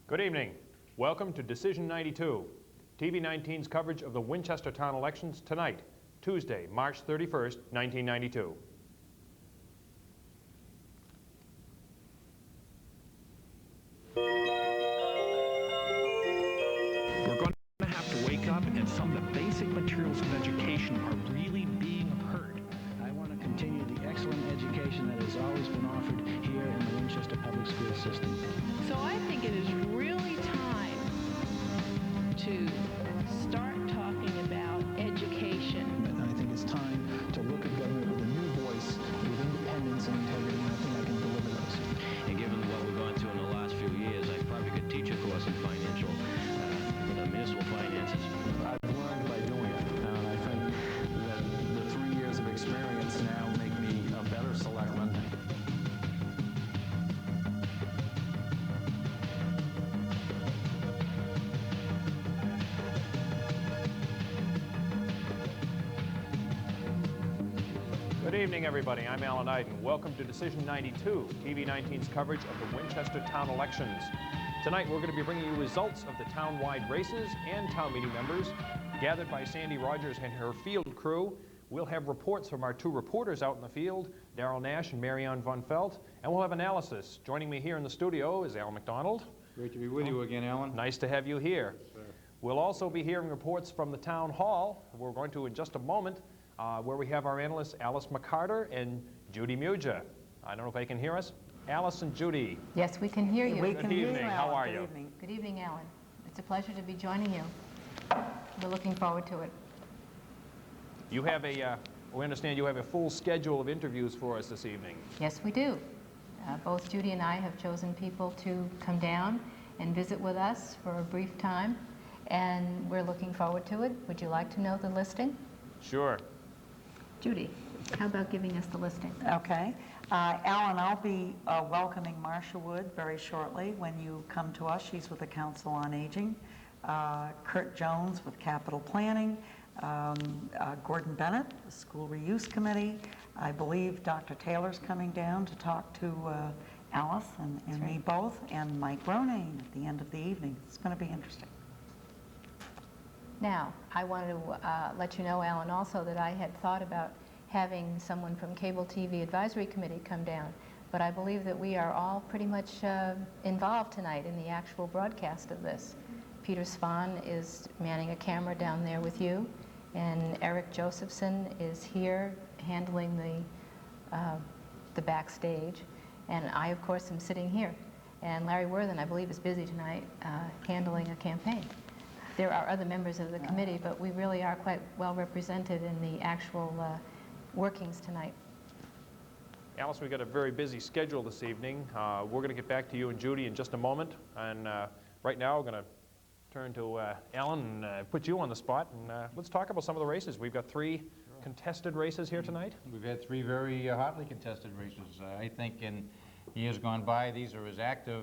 Good evening. Welcome to Decision 92, TV19's coverage of the Winchester town elections tonight, Tuesday, March 31st, 1992. We're going to have to wake up, and some of the basic materials of education are really being hurt. I want to continue the excellent education that has always been offered here in the Winchester public school system. So I think it is really time to start talking about education. And I think it's time to look at government with a new voice, with independence and integrity, and I think I can deliver those. And given what we've gone through in the last few years, I probably could teach a course in financial, municipal finances. I've learned by doing it, and I think that the 3 years of experience now make me a better selectman. Good evening, everybody. I'm Alan Iden. Welcome to Decision 92, TV19's coverage of the Winchester town elections. Tonight, we're going to be bringing you results of the town-wide races and town meeting members gathered by Sandy Rogers and her field crew. We'll have reports from our two reporters out in the field, Darrell Nash and Marianne Von Felt, and we'll have analysis. Joining me here in the studio is Al McDonald. Great to be with you again, Alan. Nice to have you here. Yes, sir. We'll also be hearing reports from the town hall. We're going to in just a moment, where we have our analysts Alice McCarter and Judy Muja. I don't know if they can hear us. Alice and Judy. Yes, we can hear you. Good evening. How are you? Good evening, Alan. It's a pleasure to be joining you. We're looking forward to it. You have we understand you have a full schedule of interviews for us this evening. Yes, we do. Both Judy and I have chosen people to come down and visit with us for a brief time, and we're looking forward to it. Would you like to know the listing? Sure. Judy, how about giving us the listing? Okay. Alan, I'll be welcoming Marcia Wood very shortly when you come to us. She's with the Council on Aging. Kurt Jones with Capital Planning. Gordon Bennett, the School Reuse Committee. I believe Dr. Taylor's coming down to talk to Alice and me both, and Mike Ronayne at the end of the evening. It's going to be interesting. Now, I wanted to let you know, Alan, also that I had thought about having someone from Cable TV Advisory Committee come down, but I believe that we are all pretty much involved tonight in the actual broadcast of this. Peter Spahn is manning a camera down there with you, and Eric Josephson is here handling the backstage, and I, of course, am sitting here. And Larry Worthen, I believe, is busy tonight handling a campaign. There are other members of the committee, but we really are quite well represented in the actual workings tonight. Alice, we've got a very busy schedule this evening. We're going to get back to you and Judy in just a moment. And right now, we're going to turn to Alan and put you on the spot. And let's talk about some of the races. We've got three contested races here tonight. We've had three very hotly contested races. I think in years gone by, these are as active.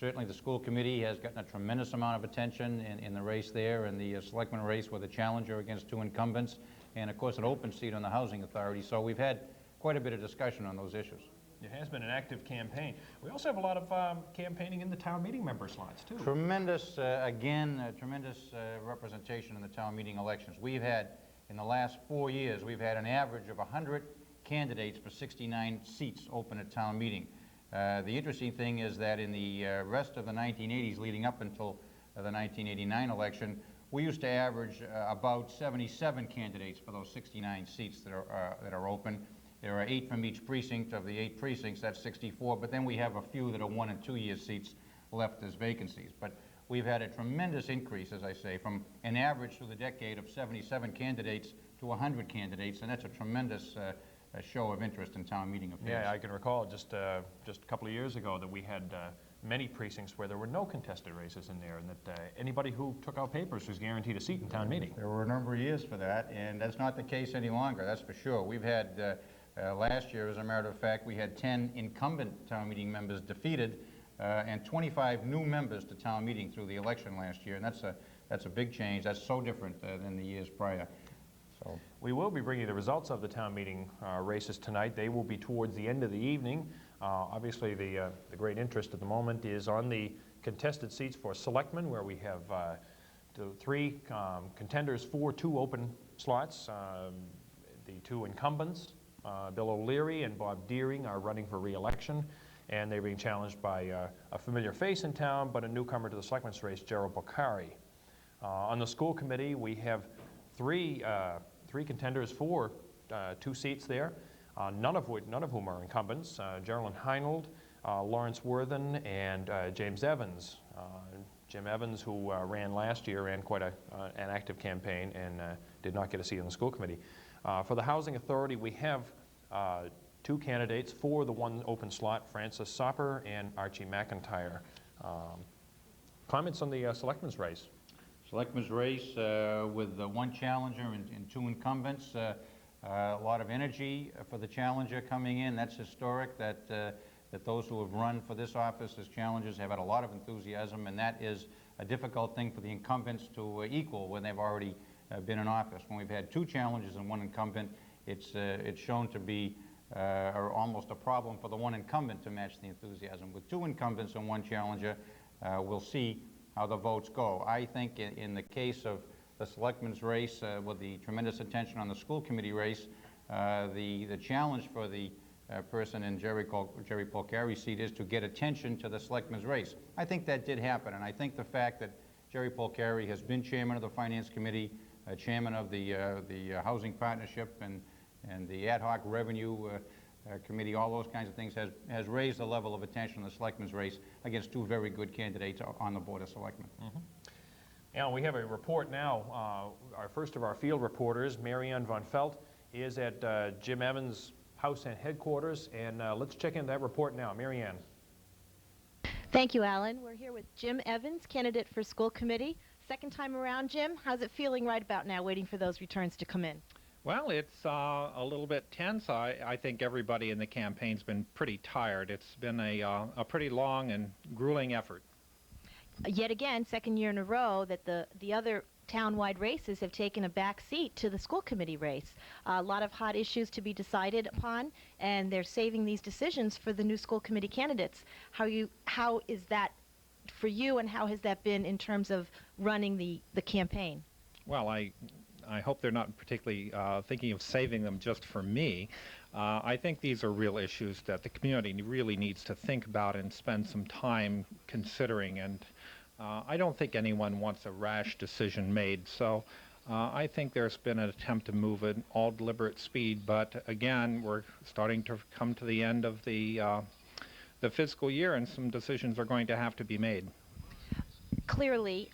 Certainly the school committee has gotten a tremendous amount of attention in the race there, and the selectman race with a challenger against two incumbents, and of course an open seat on the housing authority. So we've had quite a bit of discussion on those issues. It has been an active campaign. We also have a lot of campaigning in the town meeting member slots, too. Tremendous, tremendous representation in the town meeting elections. We've had, in the last 4 years, we've had an average of 100 candidates for 69 seats open at town meeting. The interesting thing is that in the rest of the 1980s, leading up until the 1989 election, we used to average about 77 candidates for those 69 seats that are open. There are 8 from each precinct. Of the 8 precincts, that's 64, but then we have a few that are 1- and 2-year seats left as vacancies. But we've had a tremendous increase, as I say, from an average through the decade of 77 candidates to 100 candidates, and that's a tremendous a show of interest in town meeting affairs. Yeah, I can recall just a couple of years ago that we had many precincts where there were no contested races in there, and that anybody who took out papers was guaranteed a seat in town meeting. There were a number of years for that, and that's not the case any longer, that's for sure. We've had, last year, as a matter of fact, we had 10 incumbent town meeting members defeated and 25 new members to town meeting through the election last year, and that's a big change. That's so different than the years prior. So we will be bringing the results of the town meeting races tonight. They will be towards the end of the evening. Obviously, the great interest at the moment is on the contested seats for selectmen, where we have three contenders for 2 open slots. The 2 incumbents, Bill O'Leary and Bob Deering, are running for re-election, and they're being challenged by a familiar face in town, but a newcomer to the selectmen's race, Gerald Bokhari. On the school committee, we have three contenders for 2 seats there, none of whom are incumbents: Geraldine Heinold, Lawrence Worthen, and James Evans. Jim Evans, who ran last year, ran quite an active campaign and did not get a seat on the school committee. For the Housing Authority, we have 2 candidates for the 1 open slot: Francis Sopper and Archie McIntyre. Comments on the selectmen's race? Selectmen's race with 1 challenger and 2 incumbents. A lot of energy for the challenger coming in. That's historic, that those who have run for this office as challengers have had a lot of enthusiasm, and that is a difficult thing for the incumbents to equal when they've already been in office. When we've had 2 challengers and 1 incumbent, it's shown to be almost a problem for the 1 incumbent to match the enthusiasm. With 2 incumbents and 1 challenger, we'll see how the votes go. I think in the case of the selectmen's race, with the tremendous attention on the school committee race, the challenge for the person in Jerry Polcari's seat is to get attention to the selectmen's race. I think that did happen, and I think the fact that Jerry Polcari has been chairman of the Finance Committee, chairman of the Housing Partnership, and the Ad Hoc Revenue Committee, all those kinds of things, has raised the level of attention in the selectmen's race against 2 very good candidates on the Board of Selectmen. Mm-hmm. Alan, we have a report now. Our first of our field reporters, Marianne Von Felt, is at Jim Evans' house and headquarters, and let's check in that report now. Marianne. Thank you, Alan. We're here with Jim Evans, candidate for school committee. Second time around, Jim. How's it feeling right about now, waiting for those returns to come in? Well, it's a little bit tense. I think everybody in the campaign's been pretty tired. It's been a pretty long and grueling effort. Yet again, second year in a row that the other town-wide races have taken a back seat to the school committee race. A lot of hot issues to be decided upon, and they're saving these decisions for the new school committee candidates. How is that for you, and how has that been in terms of running the campaign? Well, I hope they're not particularly thinking of saving them just for me. I think these are real issues that the community really needs to think about and spend some time considering, and I don't think anyone wants a rash decision made, so I think there's been an attempt to move at all deliberate speed, but again, we're starting to come to the end of the fiscal year, and some decisions are going to have to be made. Clearly,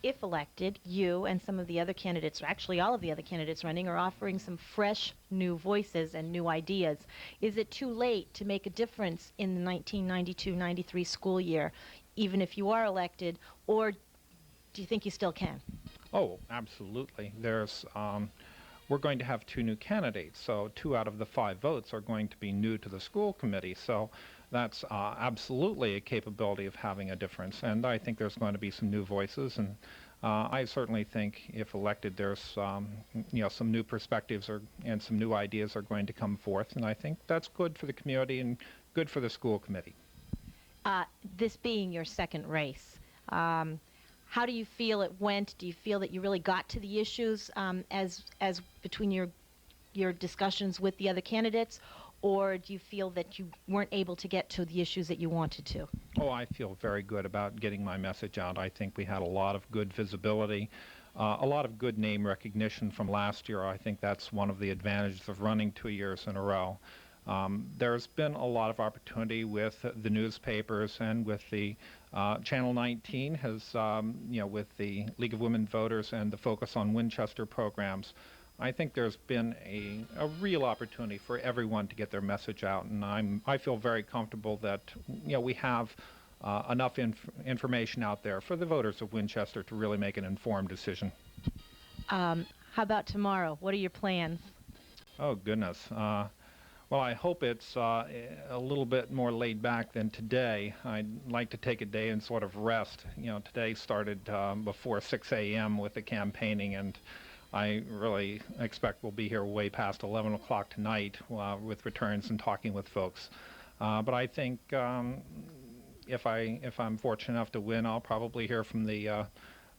if elected, you and some of the other candidates, or actually all of the other candidates running, are offering some fresh new voices and new ideas. Is it too late to make a difference in the 1992-93 school year, even if you are elected, or do you think you still can? Oh, absolutely. We're going to have 2 new candidates, so 2 out of the 5 votes are going to be new to the school committee, so that's absolutely a capability of having a difference, and I think there's going to be some new voices, and I certainly think if elected there's some new perspectives and some new ideas are going to come forth, and I think that's good for the community and good for the school committee. This being your second race, how do you feel it went? Do you feel that you really got to the issues as between your discussions with the other candidates, or do you feel that you weren't able to get to the issues that you wanted to? Oh, I feel very good about getting my message out. I think we had a lot of good visibility, a lot of good name recognition from last year. I think that's one of the advantages of running 2 years in a row. There's been a lot of opportunity with the newspapers and with the Channel 19 has, with the League of Women Voters and the Focus on Winchester programs. I think there's been a real opportunity for everyone to get their message out, and I feel very comfortable that we have enough information out there for the voters of Winchester to really make an informed decision. How about tomorrow? What are your plans? Oh goodness. Well, I hope it's a little bit more laid back than today. I'd like to take a day and sort of rest. Today started before 6 a.m. with the campaigning, and I really expect we'll be here way past 11 o'clock tonight with returns and talking with folks. But I think if I'm fortunate enough to win, I'll probably hear from the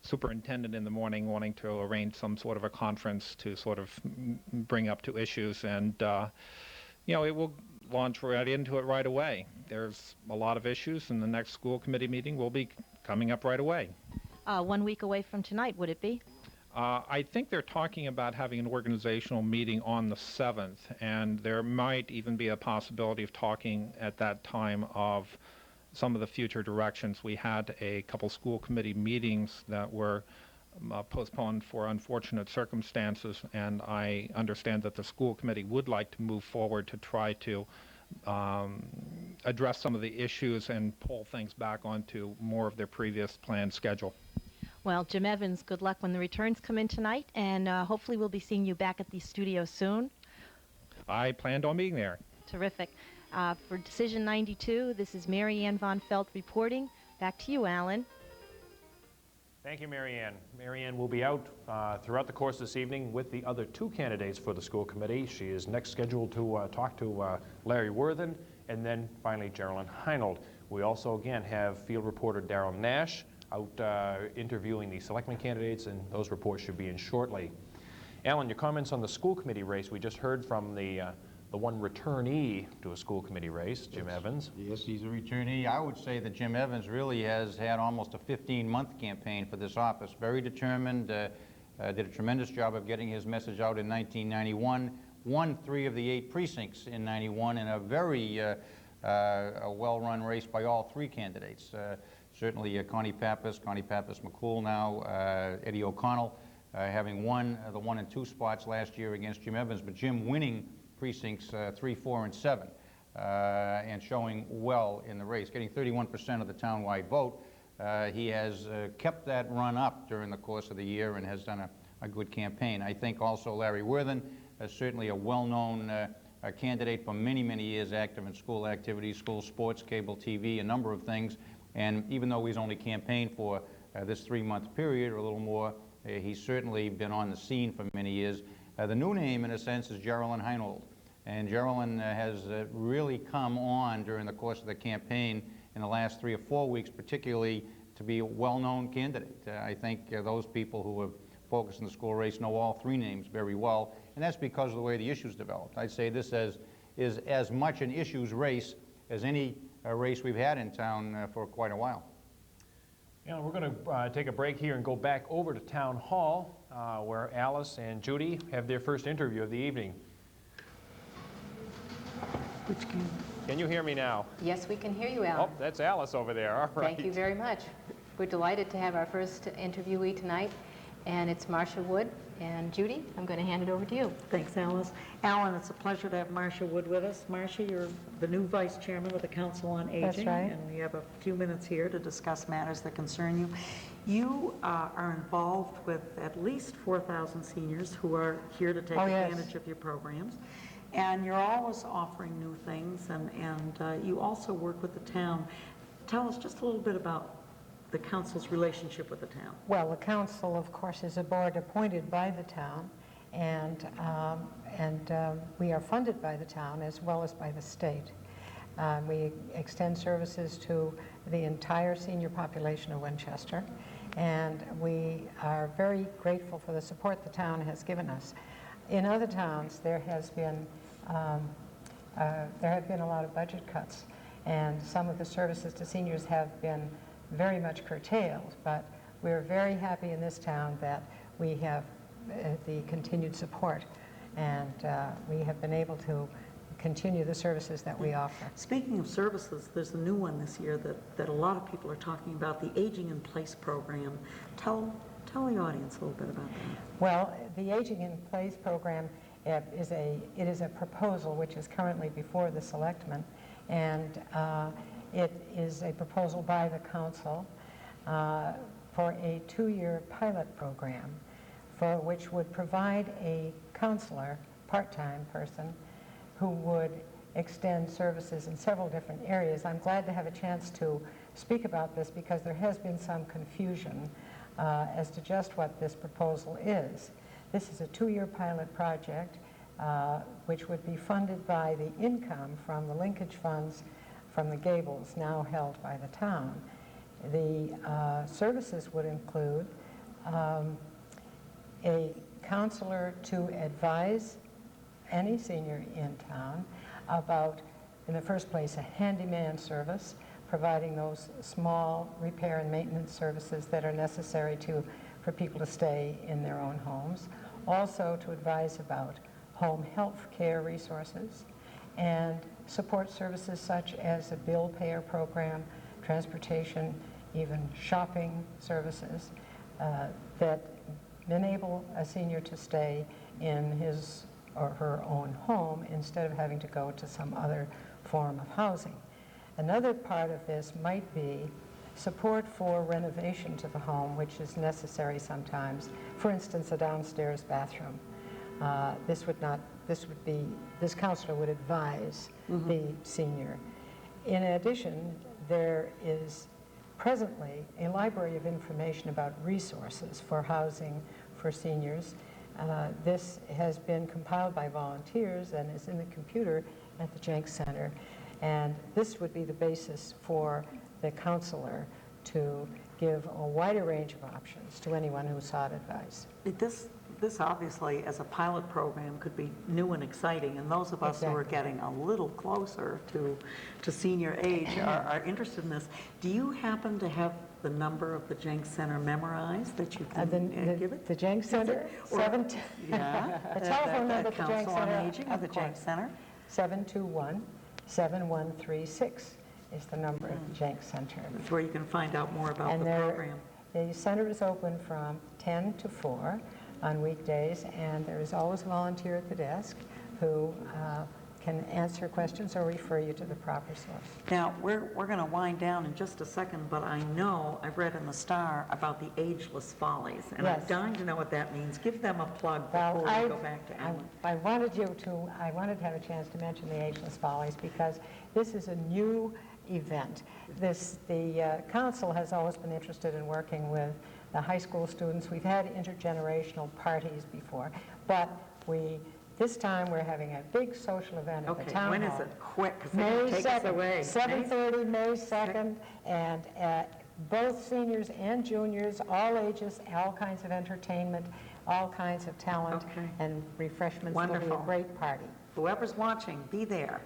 superintendent in the morning wanting to arrange some sort of a conference to sort of bring up two issues, and it will launch right into it right away. There's a lot of issues, and the next school committee meeting will be coming up right away. 1 week away from tonight, would it be? I think they're talking about having an organizational meeting on the 7th, and there might even be a possibility of talking at that time of some of the future directions. We had a couple school committee meetings that were postponed for unfortunate circumstances, and I understand that the school committee would like to move forward to try to address some of the issues and pull things back onto more of their previous planned schedule. Well, Jim Evans, good luck when the returns come in tonight, and hopefully we'll be seeing you back at the studio soon. I planned on being there. Terrific. For Decision 92, this is Mary Ann Von Felt reporting. Back to you, Alan. Thank you, Mary Ann. Mary Ann will be out throughout the course this evening with the other two candidates for the school committee. She is next scheduled to talk to Larry Worthen and then finally Geraldine Heinold. We also again have field reporter Daryl Nash out interviewing the selectmen candidates, and those reports should be in shortly. Alan, your comments on the school committee race. We just heard from the one returnee to a school committee race, Jim Evans. Yes, he's a returnee. I would say that Jim Evans really has had almost a 15-month campaign for this office. Very determined, did a tremendous job of getting his message out in 1991, won 3 of the 8 precincts in 91 in a very a well-run race by all 3 candidates. Certainly Connie Pappas McCool now, Eddie O'Connell having won the 1 and 2 spots last year against Jim Evans, but Jim winning precincts 3, 4, and 7 and showing well in the race, getting 31% of the town-wide vote. He has kept that run up during the course of the year and has done a good campaign. I think also Larry Worthen is certainly a well-known candidate for many, many years, active in school activities, school sports, cable TV, a number of things. And even though he's only campaigned for this 3-month period or a little more, he's certainly been on the scene for many years. The new name, in a sense, is Geraldine Heinold. And Geraldine has really come on during the course of the campaign in the last 3 or 4 weeks, particularly to be a well-known candidate. I think those people who have focused in the school race know all 3 names very well, and that's because of the way the issues developed. I'd say this is as much an issues race as any race we've had in town for quite a while. We're going to take a break here and go back over to Town Hall, where Alice and Judy have their first interview of the evening. Can you hear me now? Yes, we can hear you, Alan. Oh, that's Alice over there. All right. Thank you very much. We're delighted to have our first interviewee tonight, and it's Marcia Wood. And Judy, I'm going to hand it over to you. Thanks, Alice. Alan, it's a pleasure to have Marcia Wood with us. Marcia, you're the new vice chairman of the Council on Aging. That's right. And we have a few minutes here to discuss matters that concern you. You are involved with at least 4,000 seniors who are here to take advantage of your programs. And you're always offering new things, and you also work with the town. Tell us just a little bit about the council's relationship with the town. Well, the council, of course, is a board appointed by the town, and we are funded by the town as well as by the state. We extend services to the entire senior population of Winchester, and we are very grateful for the support the town has given us. In other towns, there have been a lot of budget cuts, and some of the services to seniors have been very much curtailed, but we're very happy in this town that we have the continued support, and we have been able to continue the services that we offer. Speaking of services, there's a new one this year that a lot of people are talking about, the Aging in Place program. Tell the audience a little bit about that. Well, the Aging in Place program is a proposal which is currently before the selectmen, and it is a proposal by the council for a 2-year pilot program for which would provide a counselor, part-time person, who would extend services in several different areas. I'm glad to have a chance to speak about this because there has been some confusion as to just what this proposal is. This is a 2-year pilot project which would be funded by the income from the linkage funds from the Gables, now held by the town. The services would include a counselor to advise any senior in town about, in the first place, a handyman service, providing those small repair and maintenance services that are necessary for people to stay in their own homes. Also to advise about home health care resources and support services such as a bill payer program, transportation, even shopping services that enable a senior to stay in his or her own home instead of having to go to some other form of housing. Another part of this might be support for renovation to the home, which is necessary sometimes. For instance, a downstairs bathroom. This counselor would advise the senior. In addition, there is presently a library of information about resources for housing for seniors. This has been compiled by volunteers and is in the computer at the Jenks Center. And this would be the basis for the counselor to give a wider range of options to anyone who sought advice. This obviously, as a pilot program, could be new and exciting, and those of us who are getting a little closer to senior age are interested in this. Do you happen to have the number of the Jenks Center memorized that you can give it? The Jenks Center? Yeah. The telephone number at the Jenks Center, of the Jenks Center? 721-7136 is the number at the Jenks Center. That's where you can find out more about the program. The center is open from 10 to 4 on weekdays, and there is always a volunteer at the desk who can answer questions or refer you to the proper source. Now, we're going to wind down in just a second, but I know I've read in the Star about the Ageless Follies, and I'm dying to know what that means. Give them a plug before we go back to Ellen. I wanted to have a chance to mention the Ageless Follies because this is a new event. The council has always been interested in working with the high school students. We've had intergenerational parties before, but this time we're having a big social event at the town hall. When is it? Quick, because May take us away. 7:30, May 2nd, and both seniors and juniors, all ages, all kinds of entertainment, all kinds of talent, and refreshments. Wonderful. It'll be a great party. Whoever's watching, be there.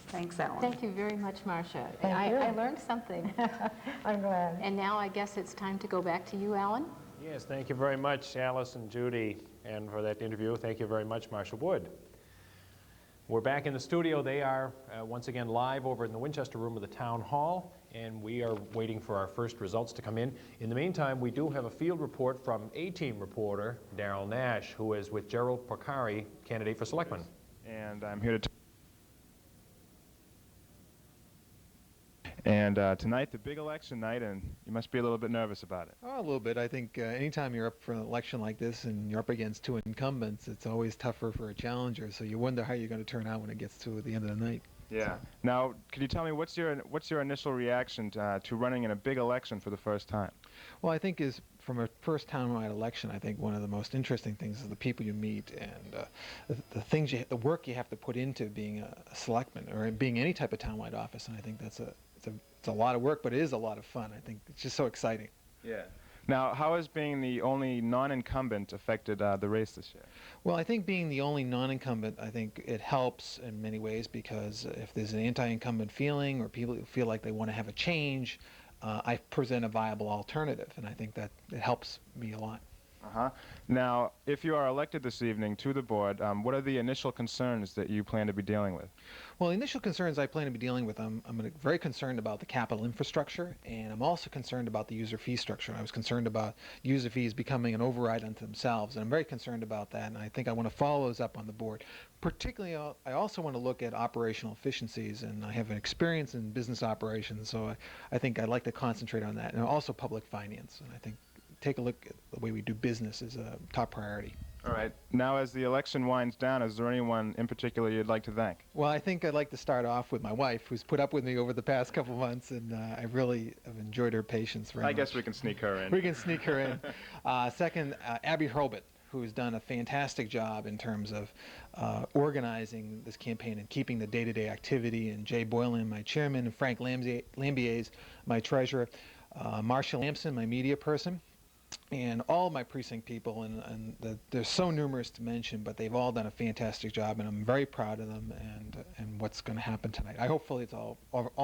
Thanks, Ellen. Thank you very much, Marcia. Thank you. I learned something. I'm glad. And now I guess it's time to go back to you, Alan. Yes, thank you very much, Alice and Judy, and for that interview. Thank you very much, Marcia Wood. We're back in the studio. They are once again live over in the Winchester room of the Town Hall, and we are waiting for our first results to come in. In the meantime, we do have a field report from A-Team reporter Daryl Nash, who is with Gerald Porcari, candidate for selectman. And I'm here to And tonight, the big election night, and you must be a little bit nervous about it. Oh, a little bit. I think anytime you're up for an election like this and you're up against two incumbents, it's always tougher for a challenger. So you wonder how you're going to turn out when it gets to the end of the night. Yeah. Now, could you tell me what's your initial reaction to running in a big election for the first time? Well, I think from a first townwide election, I think one of the most interesting things is the people you meet and the work you have to put into being a selectman or being any type of townwide office. And I think it's a lot of work, but it is a lot of fun. I think it's just so exciting. Yeah. Now, how has being the only non-incumbent affected the race this year? Well, I think being the only non-incumbent, I think it helps in many ways because if there's an anti-incumbent feeling or people feel like they want to have a change, I present a viable alternative, and I think that it helps me a lot. Uh-huh. Now, if you are elected this evening to the board, what are the initial concerns that you plan to be dealing with? Well, the initial concerns I plan to be dealing with, I'm very concerned about the capital infrastructure, and I'm also concerned about the user fee structure. I was concerned about user fees becoming an override unto themselves, and I'm very concerned about that, and I think I want to follow those up on the board. Particularly, I also want to look at operational efficiencies, and I have an experience in business operations, so I think I'd like to concentrate on that, and also public finance, and I think take a look at the way we do business is a top priority. All right. Now, as the election winds down, is there anyone in particular you'd like to thank? Well, I think I'd like to start off with my wife, who's put up with me over the past couple of months, and I really have enjoyed her patience very much. I guess we can sneak her in. We can sneak her in. Second, Abby Hurlbut, who's done a fantastic job in terms of organizing this campaign and keeping the day-to-day activity, and Jay Boylan, my chairman, and Frank Lambiers, my treasurer, Marcia Lampson, my media person, and all my precinct people, and they're so numerous to mention, but they've all done a fantastic job, and I'm very proud of them and what's going to happen tonight. Hopefully it's all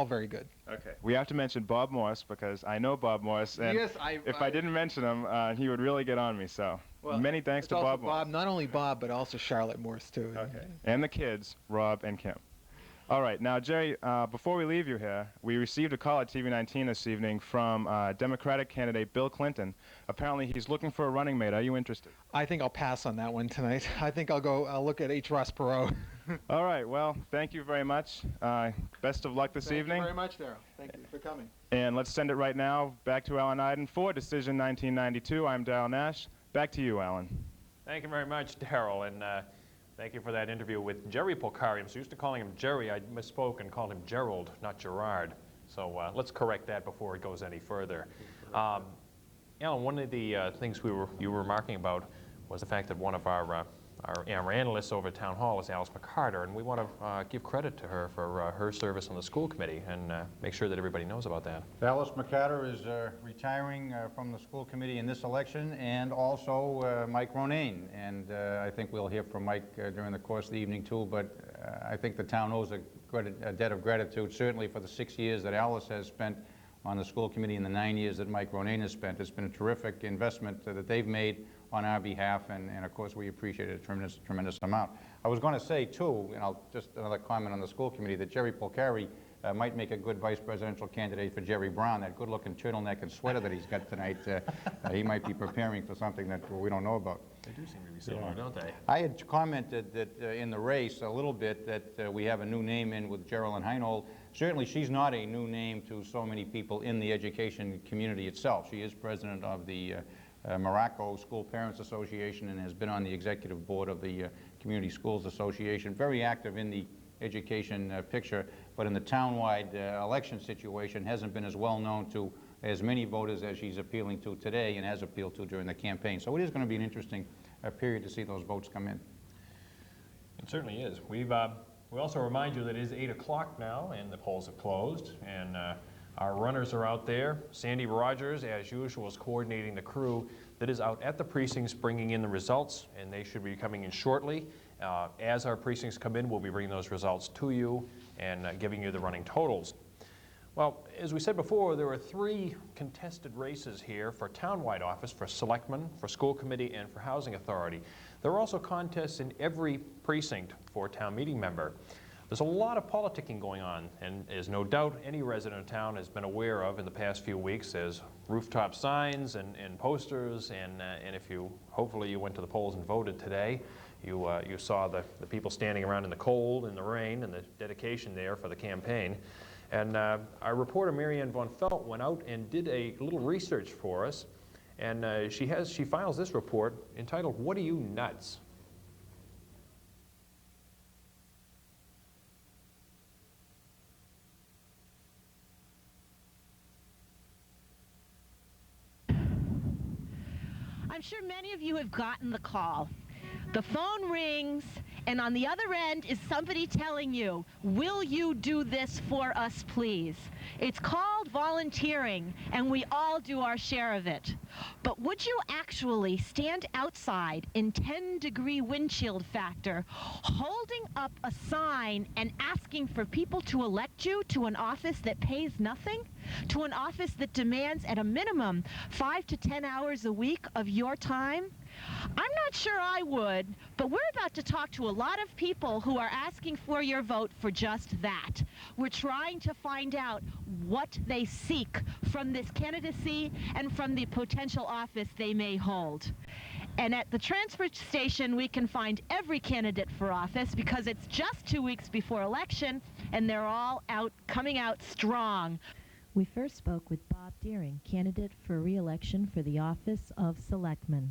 very good. Okay. We have to mention Bob Morse, because I know Bob Morse, and yes, if I didn't mention him, he would really get on me, so many thanks to Bob Morse. Not only Bob, but also Charlotte Morse, too. Okay. And the kids, Rob and Kim. All right. Now, Jerry, before we leave you here, we received a call at TV19 this evening from Democratic candidate Bill Clinton. Apparently, he's looking for a running mate. Are you interested? I think I'll pass on that one tonight. I think I'll look at H. Ross Perot. All right. Well, thank you very much. Best of luck this evening. Thank you very much, Darrell. Thank you for coming. And let's send it right now back to Alan Iden for Decision 1992. I'm Darrell Nash. Back to you, Alan. Thank you very much, Darrell, and thank you for that interview with Jerry Polcari. I'm so used to calling him Jerry, I misspoke and called him Gerald, not Gerard. So let's correct that before it goes any further. Alan, one of the things you were remarking about was the fact that one of our analysts over at Town Hall is Alice McCarter, and we want to give credit to her for her service on the school committee and make sure that everybody knows about that. Alice McCarter is retiring from the school committee in this election, and also Mike Ronayne. And I think we'll hear from Mike during the course of the evening too, but I think the town owes a debt of gratitude, certainly for the 6 years that Alice has spent on the school committee and the 9 years that Mike Ronayne has spent. It's been a terrific investment that they've made on our behalf, and of course we appreciate it a tremendous amount. I was going to say too, and just another comment on the school committee, that Jerry Polcari might make a good vice presidential candidate for Jerry Brown. That good-looking turtleneck and sweater that he's got tonight, he might be preparing for something that we don't know about. They do seem to be similar, don't they? I had commented that in the race a little bit that we have a new name in with Geraldine Heinold. Certainly she's not a new name to so many people in the education community itself. She is president of the Morocco School Parents Association and has been on the executive board of the Community Schools Association, very active in the education picture, but in the townwide election situation hasn't been as well known to as many voters as she's appealing to today and has appealed to during the campaign. So it is going to be an interesting period to see those votes come in. It certainly is. We also remind you that it is 8 o'clock now and the polls have closed, and our runners are out there. Sandy Rogers, as usual, is coordinating the crew that is out at the precincts bringing in the results, and they should be coming in shortly. As our precincts come in, we'll be bringing those results to you and giving you the running totals. Well, as we said before, there are 3 contested races here for townwide office, for selectmen, for school committee, and for housing authority. There are also contests in every precinct for town meeting member. There's a lot of politicking going on, and as no doubt any resident of town has been aware of in the past few weeks, there's rooftop signs and posters, and if hopefully you went to the polls and voted today, you saw the people standing around in the cold, in the rain, and the dedication there for the campaign. And our reporter, Marianne Von Felt, went out and did a little research for us, and she files this report entitled, "What Are You Nuts?" I'm sure many of you have gotten the call. The phone rings, and on the other end is somebody telling you, will you do this for us, please? It's called volunteering, and we all do our share of it. But would you actually stand outside in 10-degree wind chill factor, holding up a sign and asking for people to elect you to an office that pays nothing? To an office that demands at a minimum 5 to 10 hours a week of your time? I'm not sure I would, but we're about to talk to a lot of people who are asking for your vote for just that. We're trying to find out what they seek from this candidacy and from the potential office they may hold. And at the transfer station, we can find every candidate for office because it's just 2 weeks before election, and they're all coming out strong. We first spoke with Bob Deering, candidate for re-election for the office of Selectman.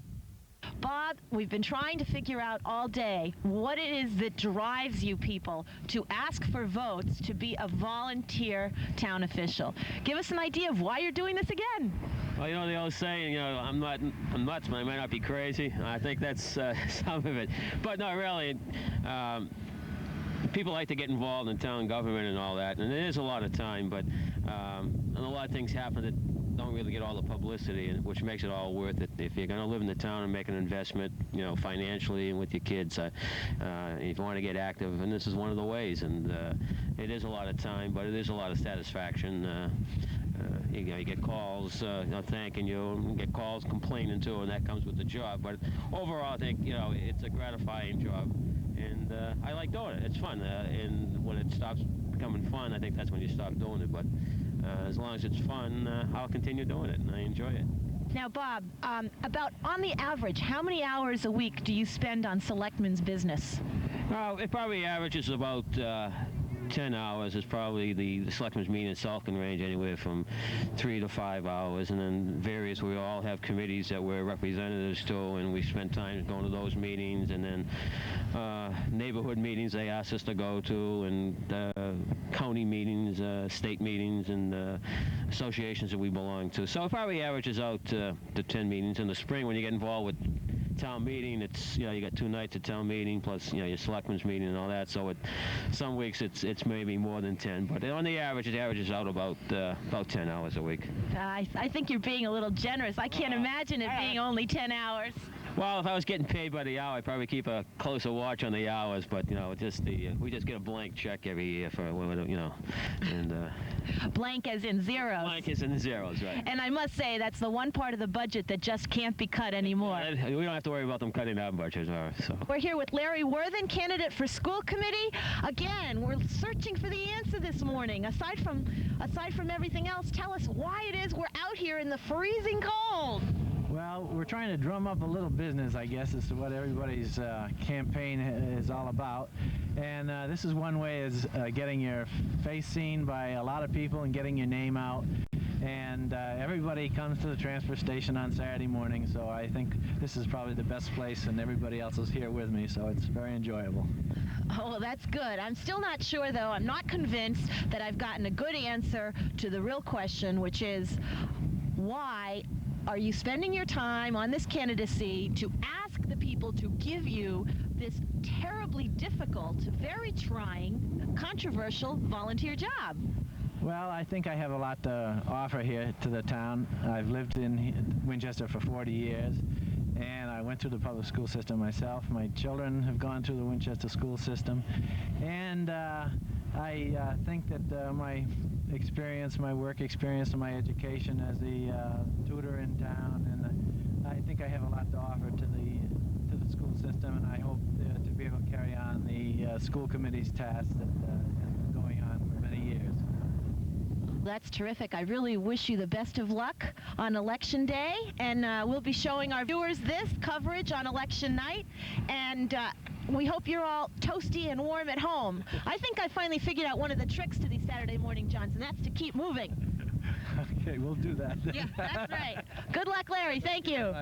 Bob, we've been trying to figure out all day what it is that drives you people to ask for votes to be a volunteer town official. Give us an idea of why you're doing this again. Well, you know, the old saying, you know, I'm nuts, but I might not be crazy. I think that's some of it. But no, really, people like to get involved in town government and all that, and it is a lot of time, but and a lot of things happen that don't really get all the publicity, which makes it all worth it. If you're going to live in the town and make an investment, you know, financially and with your kids, if you want to get active, and this is one of the ways, and it is a lot of time, but it is a lot of satisfaction. You know, you get calls thanking you, and get calls complaining too, and that comes with the job. But overall, I think, you know, it's a gratifying job, and I like doing it. It's fun, and when it stops becoming fun, I think that's when you stop doing it. But as long as it's fun, I'll continue doing it, and I enjoy it. Now, Bob, about on the average, how many hours a week do you spend on selectmen's business? Well, it probably averages about 10 hours. Is probably the selectmen's meeting itself can range anywhere from 3 to 5 hours, and then various, we all have committees that we're representatives to, and we spend time going to those meetings, and then neighborhood meetings they ask us to go to, and county meetings, state meetings, and associations that we belong to. So it probably averages out to 10 meetings. In the spring, when you get involved with town meeting, it's, you know, you got 2 nights of town meeting plus, you know, your selectmen's meeting and all that. So some weeks it's maybe more than 10, but on the average it averages out about 10 hours a week. I think you're being a little generous. I can't imagine it being only 10 hours. Well, if I was getting paid by the hour, I'd probably keep a closer watch on the hours. But you know, we just get a blank check every year for, you know, and blank as in zeros. Blank as in zeros, right? And I must say that's the one part of the budget that just can't be cut anymore. We don't have to worry about them cutting our budget. So. We're here with Larry Worthen, candidate for school committee. Again, we're searching for the answer this morning. Aside from everything else, tell us why it is we're out here in the freezing cold. Well, we're trying to drum up a little business, I guess, is what everybody's campaign is all about. And this is one way is getting your face seen by a lot of people and getting your name out. And everybody comes to the transfer station on Saturday morning, so I think this is probably the best place, and everybody else is here with me, so it's very enjoyable. Oh, well, that's good. I'm still not sure, though. I'm not convinced that I've gotten a good answer to the real question, which is why are you spending your time on this candidacy to ask the people to give you this terribly difficult, very trying, controversial volunteer job? Well, I think I have a lot to offer here to the town. I've lived in Winchester for 40 years, and I went through the public school system myself. My children have gone through the Winchester school system, and I think that my experience, my work experience, and my education as a tutor in town, and I think I have a lot to offer to the school system, and I hope to be able to carry on the school committee's tasks that have been going on for many years. That's terrific. I really wish you the best of luck on Election Day, and we'll be showing our viewers this coverage on Election Night, and we hope you're all toasty and warm at home. I think I finally figured out one of the tricks to these Saturday morning johns, and that's to keep moving. Okay, we'll do that. Yeah, that's right. Good luck, Larry. Thank you.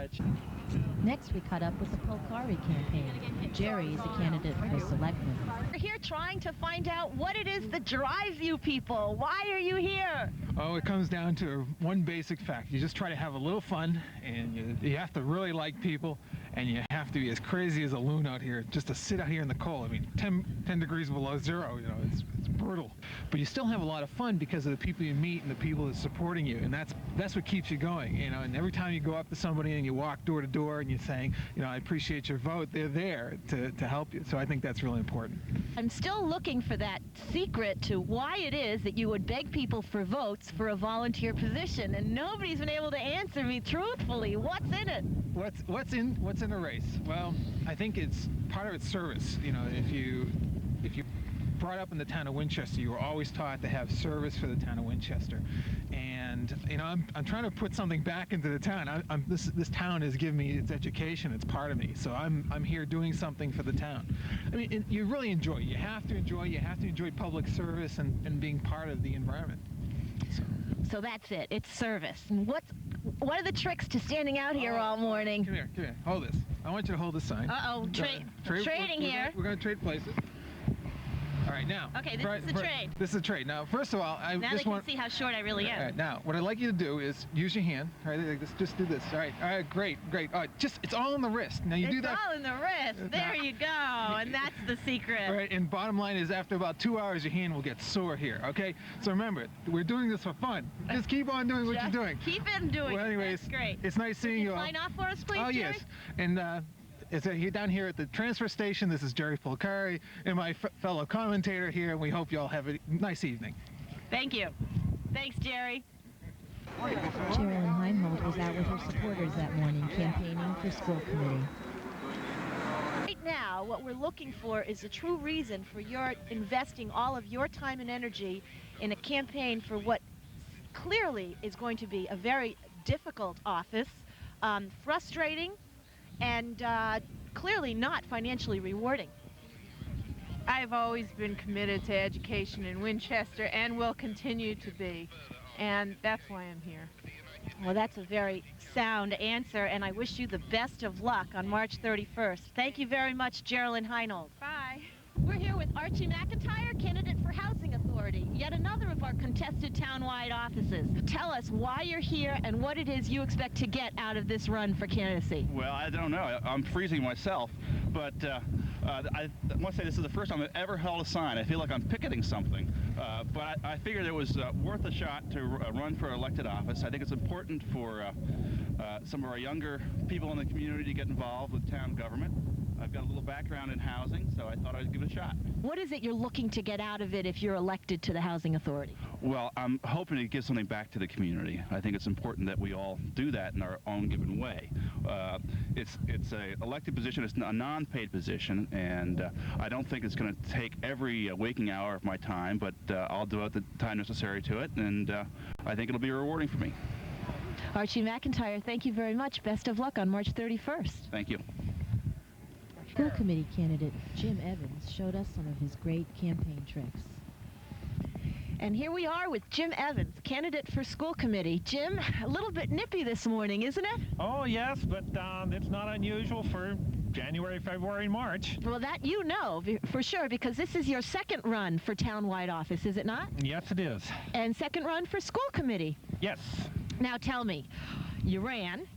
Next, we caught up with the Polcari campaign. Jerry is a candidate for selectman. We're here trying to find out what it is that drives you people. Why are you here? Oh, it comes down to one basic fact. You just try to have a little fun, and you have to really like people, and you have to be as crazy as a loon out here just to sit out here in the cold. I mean, 10 degrees below zero, you know, it's brutal. But you still have a lot of fun because of the people you meet and the people that are supporting you, and that's what keeps you going, you know. And every time you go up to somebody and you walk door to door and you're saying, you know, I appreciate your vote, they're there to help you. So I think that's really important. I'm still looking for that secret to why it is that you would beg people for votes for a volunteer position, and nobody's been able to answer me truthfully. What's in it? What's in a race? Well, I think it's part of its service. You know, if you brought up in the town of Winchester, you were always taught to have service for the town of Winchester, and you know, I'm trying to put something back into the town. This town has given me its education. It's part of me, so I'm here doing something for the town. I mean, you really enjoy it. You have to enjoy public service and being part of the environment. So that's it. It's service. And what are the tricks to standing out here all morning? Come here, hold this. I want you to hold this sign. Uh-oh, trading here. We're going to trade places. All right, now. Okay, this is the trade. This is a trade. Now, first of all, now they can see how short I really am. All right, now, what I'd like you to do is use your hand. All right, like this, just do this. All right, great. All right, it's all in the wrist. Now, you do that. It's all in the wrist. There you go, and that's the secret. All right, and bottom line is after about 2 hours, your hand will get sore here, okay? So remember, we're doing this for fun. Just keep on doing what you're doing. Keep on doing Well, anyways, that's great. It's nice seeing you all. Sign off for us, please, Oh, Jerry? yes. And you're down here at the transfer station. This is Jerry Polcari and my fellow commentator here, and we hope you all have a nice evening. Thank you. Thanks, Jerry. Geraldine Heinhold was out with her supporters that morning campaigning for school committee. Right now, what we're looking for is a true reason for your investing all of your time and energy in a campaign for what clearly is going to be a very difficult office, frustrating, and clearly not financially rewarding. I've always been committed to education in Winchester and will continue to be, and that's why I'm here. Well, that's a very sound answer, and I wish you the best of luck on March 31st. Thank you very much, Geraldine Heinhold. Bye. We're here with Archie McIntyre, candidate for Housing Authority, yet another of our contested town-wide offices. Tell us why you're here and what it is you expect to get out of this run for candidacy. Well, I don't know. I'm freezing myself, but I must say this is the first time I've ever held a sign. I feel like I'm picketing something, but I figured it was worth a shot to run for elected office. I think it's important for some of our younger people in the community to get involved with town government. I've got a little background in housing, so I thought I'd give it a shot. What is it you're looking to get out of it if you're elected to the Housing Authority? Well, I'm hoping to give something back to the community. I think it's important that we all do that in our own given way. It's an elected position. It's a non-paid position, and I don't think it's going to take every waking hour of my time, but I'll devote the time necessary to it, and I think it'll be rewarding for me. Archie McIntyre, thank you very much. Best of luck on March 31st. Thank you. School committee candidate Jim Evans showed us some of his great campaign tricks. And here we are with Jim Evans, candidate for school committee. Jim, a little bit nippy this morning, isn't it? Oh, yes, but it's not unusual for January, February, and March. Well, that you know for sure, because this is your second run for town-wide office, is it not? Yes, it is. And second run for school committee. Yes. Now tell me, you ran.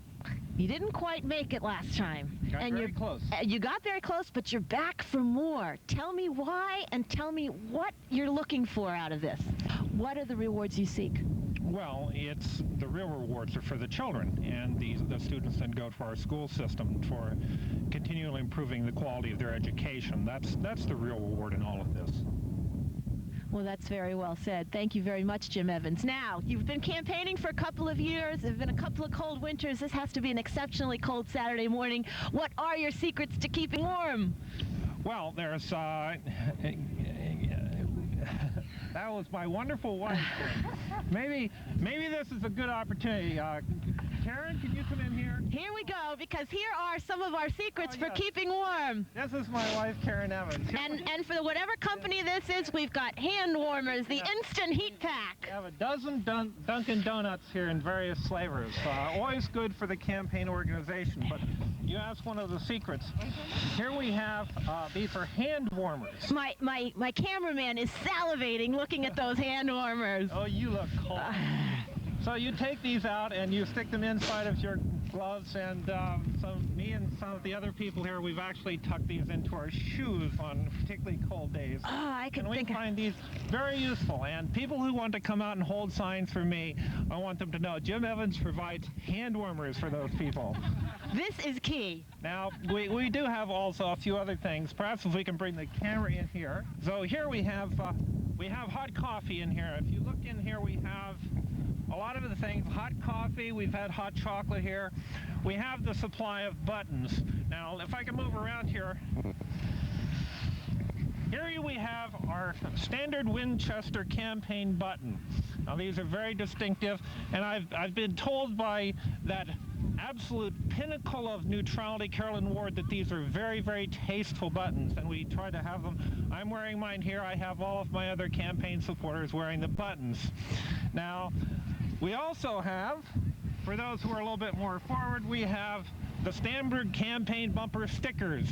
You didn't quite make it last time. Got very close. You got very close, but you're back for more. Tell me why, and tell me what you're looking for out of this. What are the rewards you seek? Well, it's the real rewards are for the children and the students that go to our school system for continually improving the quality of their education. That's the real reward in all of this. Well, that's very well said. Thank you very much, Jim Evans. Now, you've been campaigning for a couple of years. There have been a couple of cold winters. This has to be an exceptionally cold Saturday morning. What are your secrets to keeping warm? Well, there's that was my wonderful wife. Maybe this is a good opportunity. Karen, can you come in here? Here we go, because here are some of our secrets for keeping warm. This is my wife, Karen Evans. And for whatever company this is, we've got hand warmers, the instant heat pack. We have a dozen Dunkin' Donuts here in various flavors. Always good for the campaign organization, but you asked one of the secrets. Here we have, these are hand warmers. My cameraman is salivating looking at those hand warmers. Oh, you look cold. So you take these out and you stick them inside of your gloves, and me and some of the other people here, we've actually tucked these into our shoes on particularly cold days. Oh, we find these very useful, and people who want to come out and hold signs for me, I want them to know Jim Evans provides hand warmers for those people. This is key. Now, we do have also a few other things. Perhaps if we can bring the camera in here. So here we have hot coffee in here. If you look in here, we have a lot of the things, hot coffee, we've had hot chocolate here. We have the supply of buttons. Now, if I can move around here, here we have our standard Winchester campaign button. Now, these are very distinctive, and I've been told by that absolute pinnacle of neutrality, Carolyn Ward, that these are very, very tasteful buttons, and we try to have them. I'm wearing mine here. I have all of my other campaign supporters wearing the buttons. Now, we also have for those who are a little bit more forward, we have the standard campaign bumper stickers.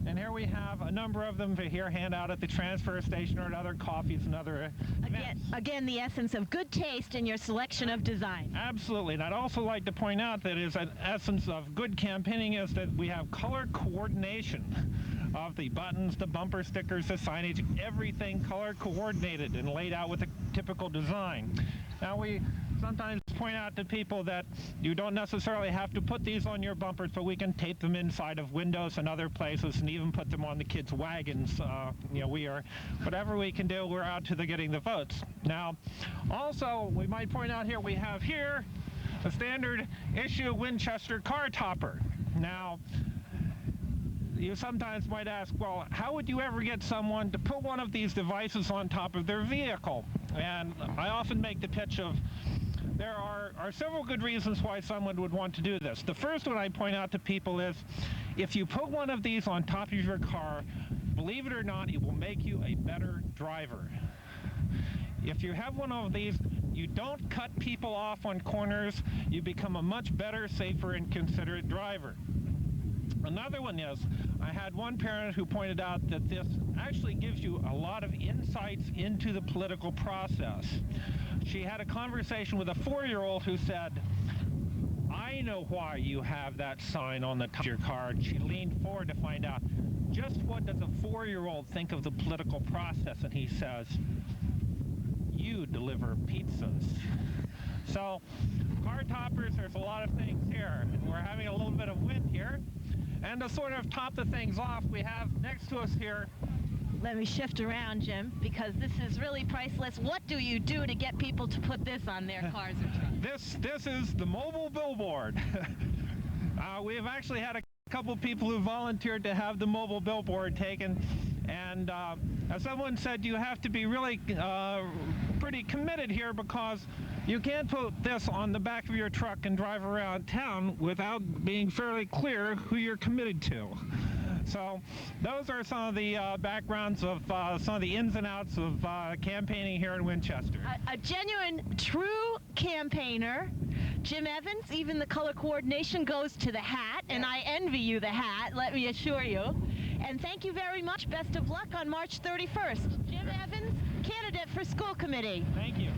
And here we have a number of them to here hand out at the transfer station or at other coffees and other events. Again, the essence of good taste in your selection of design. Absolutely. And I'd also like to point out that is an essence of good campaigning is that we have color coordination of the buttons, the bumper stickers, the signage, everything color coordinated and laid out with a typical design. Now we sometimes point out to people that you don't necessarily have to put these on your bumpers, but we can tape them inside of windows and other places and even put them on the kids' wagons. You know, we are, whatever we can do, we're out to getting the votes. Now, also, we might point out here, we have here a standard issue Winchester car topper. Now, you sometimes might ask, well, how would you ever get someone to put one of these devices on top of their vehicle? And I often make the pitch of, there are several good reasons why someone would want to do this. The first one I point out to people is, if you put one of these on top of your car, believe it or not, it will make you a better driver. If you have one of these, you don't cut people off on corners, you become a much better, safer, and considerate driver. Another one is, I had one parent who pointed out that this actually gives you a lot of insights into the political process. She had a conversation with a 4-year-old who said, I know why you have that sign on the top of your car. And she leaned forward to find out, just what does a 4-year-old think of the political process? And he says, you deliver pizzas. So, car toppers, there's a lot of things here. And we're having a little bit of wind here. And to sort of top the things off, we have next to us here. Let me shift around, Jim, because this is really priceless. What do you do to get people to put this on their cars or trucks? This is the mobile billboard. We have actually had a couple of people who volunteered to have the mobile billboard taken. And as someone said, you have to be really pretty committed here, because you can't put this on the back of your truck and drive around town without being fairly clear who you're committed to. So those are some of the backgrounds of some of the ins and outs of campaigning here in Winchester. A genuine, true campaigner. Jim Evans, even the color coordination goes to the hat, and I envy you the hat, let me assure you. And thank you very much. Best of luck on March 31st. Jim Evans, candidate for school committee. Thank you.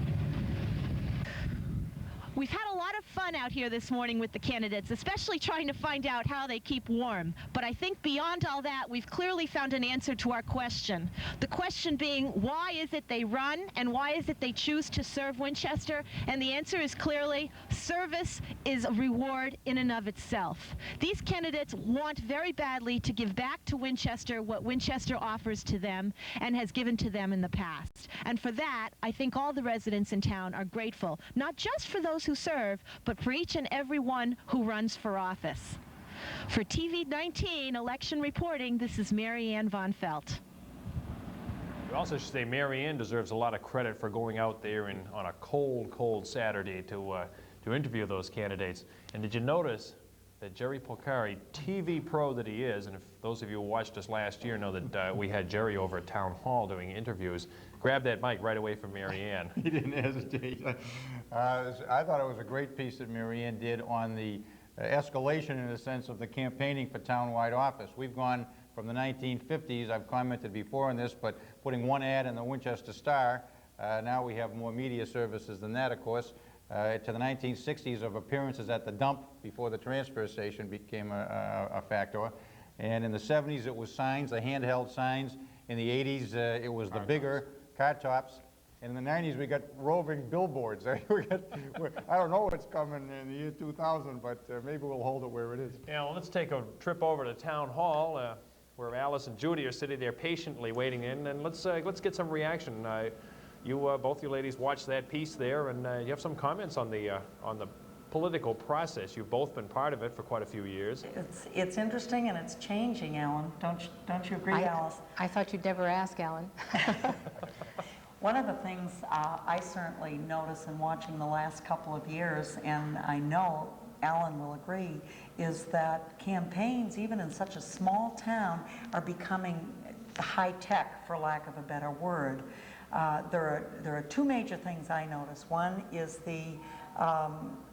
We've had a lot of fun out here this morning with the candidates, especially trying to find out how they keep warm. But I think beyond all that, we've clearly found an answer to our question. The question being, why is it they run and why is it they choose to serve Winchester? And the answer is clearly, service is a reward in and of itself. These candidates want very badly to give back to Winchester what Winchester offers to them and has given to them in the past. And for that, I think all the residents in town are grateful, not just for those who serve, but for each and every one who runs for office. For TV19 election reporting, this is Mary Ann Von Felt. We also should say Mary Ann deserves a lot of credit for going out there on a cold, cold Saturday to interview those candidates. And did you notice that Jerry Polcari, TV pro that he is, and if those of you who watched us last year know that we had Jerry over at Town Hall doing interviews, grabbed that mic right away from Mary Ann. He didn't hesitate. I thought it was a great piece that Mary Ann did on the escalation, in a sense, of the campaigning for townwide office. We've gone from the 1950s, I've commented before on this, but putting one ad in the Winchester Star, now we have more media services than that, of course, to the 1960s of appearances at the dump before the transfer station became a factor. And in the 70s it was signs, the handheld signs. In the 80s it was the bigger car tops. And in the 90s we got roving billboards. I don't know what's coming in the year 2000, but maybe we'll hold it where it is. Yeah, well, let's take a trip over to Town Hall where Alice and Judy are sitting there patiently waiting in, and let's get some reaction. Both you ladies watched that piece there, and you have some comments on the political process. You've both been part of it for quite a few years. It's interesting and it's changing, Alan. Don't you agree, Alice? I thought you'd never ask, Alan. One of the things I certainly notice in watching the last couple of years, and I know Alan will agree, is that campaigns, even in such a small town, are becoming high-tech, for lack of a better word. There are two major things I notice. One is the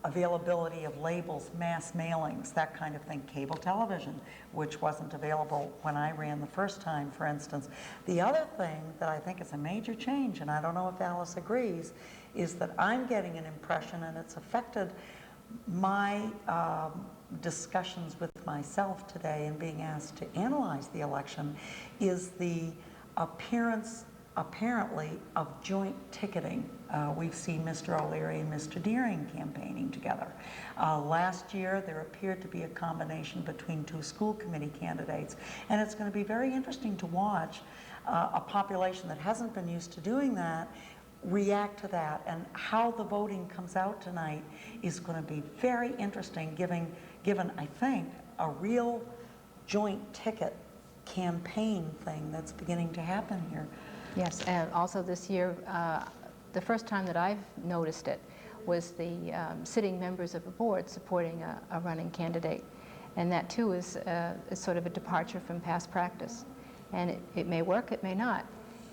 availability of labels, mass mailings, that kind of thing, cable television, which wasn't available when I ran the first time, for instance. The other thing that I think is a major change, and I don't know if Alice agrees, is that I'm getting an impression, and it's affected my discussions with myself today and being asked to analyze the election, is the appearance, apparently, of joint ticketing. We've seen Mr. O'Leary and Mr. Deering campaigning together. Last year, there appeared to be a combination between two school committee candidates, and it's going to be very interesting to watch a population that hasn't been used to doing that react to that, and how the voting comes out tonight is going to be very interesting, given, I think, a real joint ticket campaign thing that's beginning to happen here. Yes, and also this year, the first time that I've noticed it was the sitting members of a board supporting a running candidate. And that too is sort of a departure from past practice. And it may work, it may not.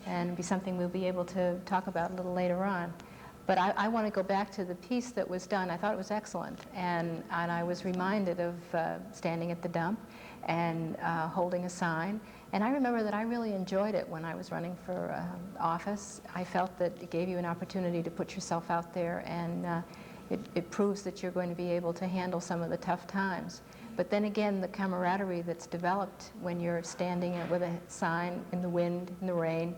And it'll be something we'll be able to talk about a little later on. But I want to go back to the piece that was done. I thought it was excellent. And I was reminded of standing at the dump and holding a sign. And I remember that I really enjoyed it when I was running for office. I felt that it gave you an opportunity to put yourself out there, and it proves that you're going to be able to handle some of the tough times. But then again, the camaraderie that's developed when you're standing with a sign in the wind, in the rain,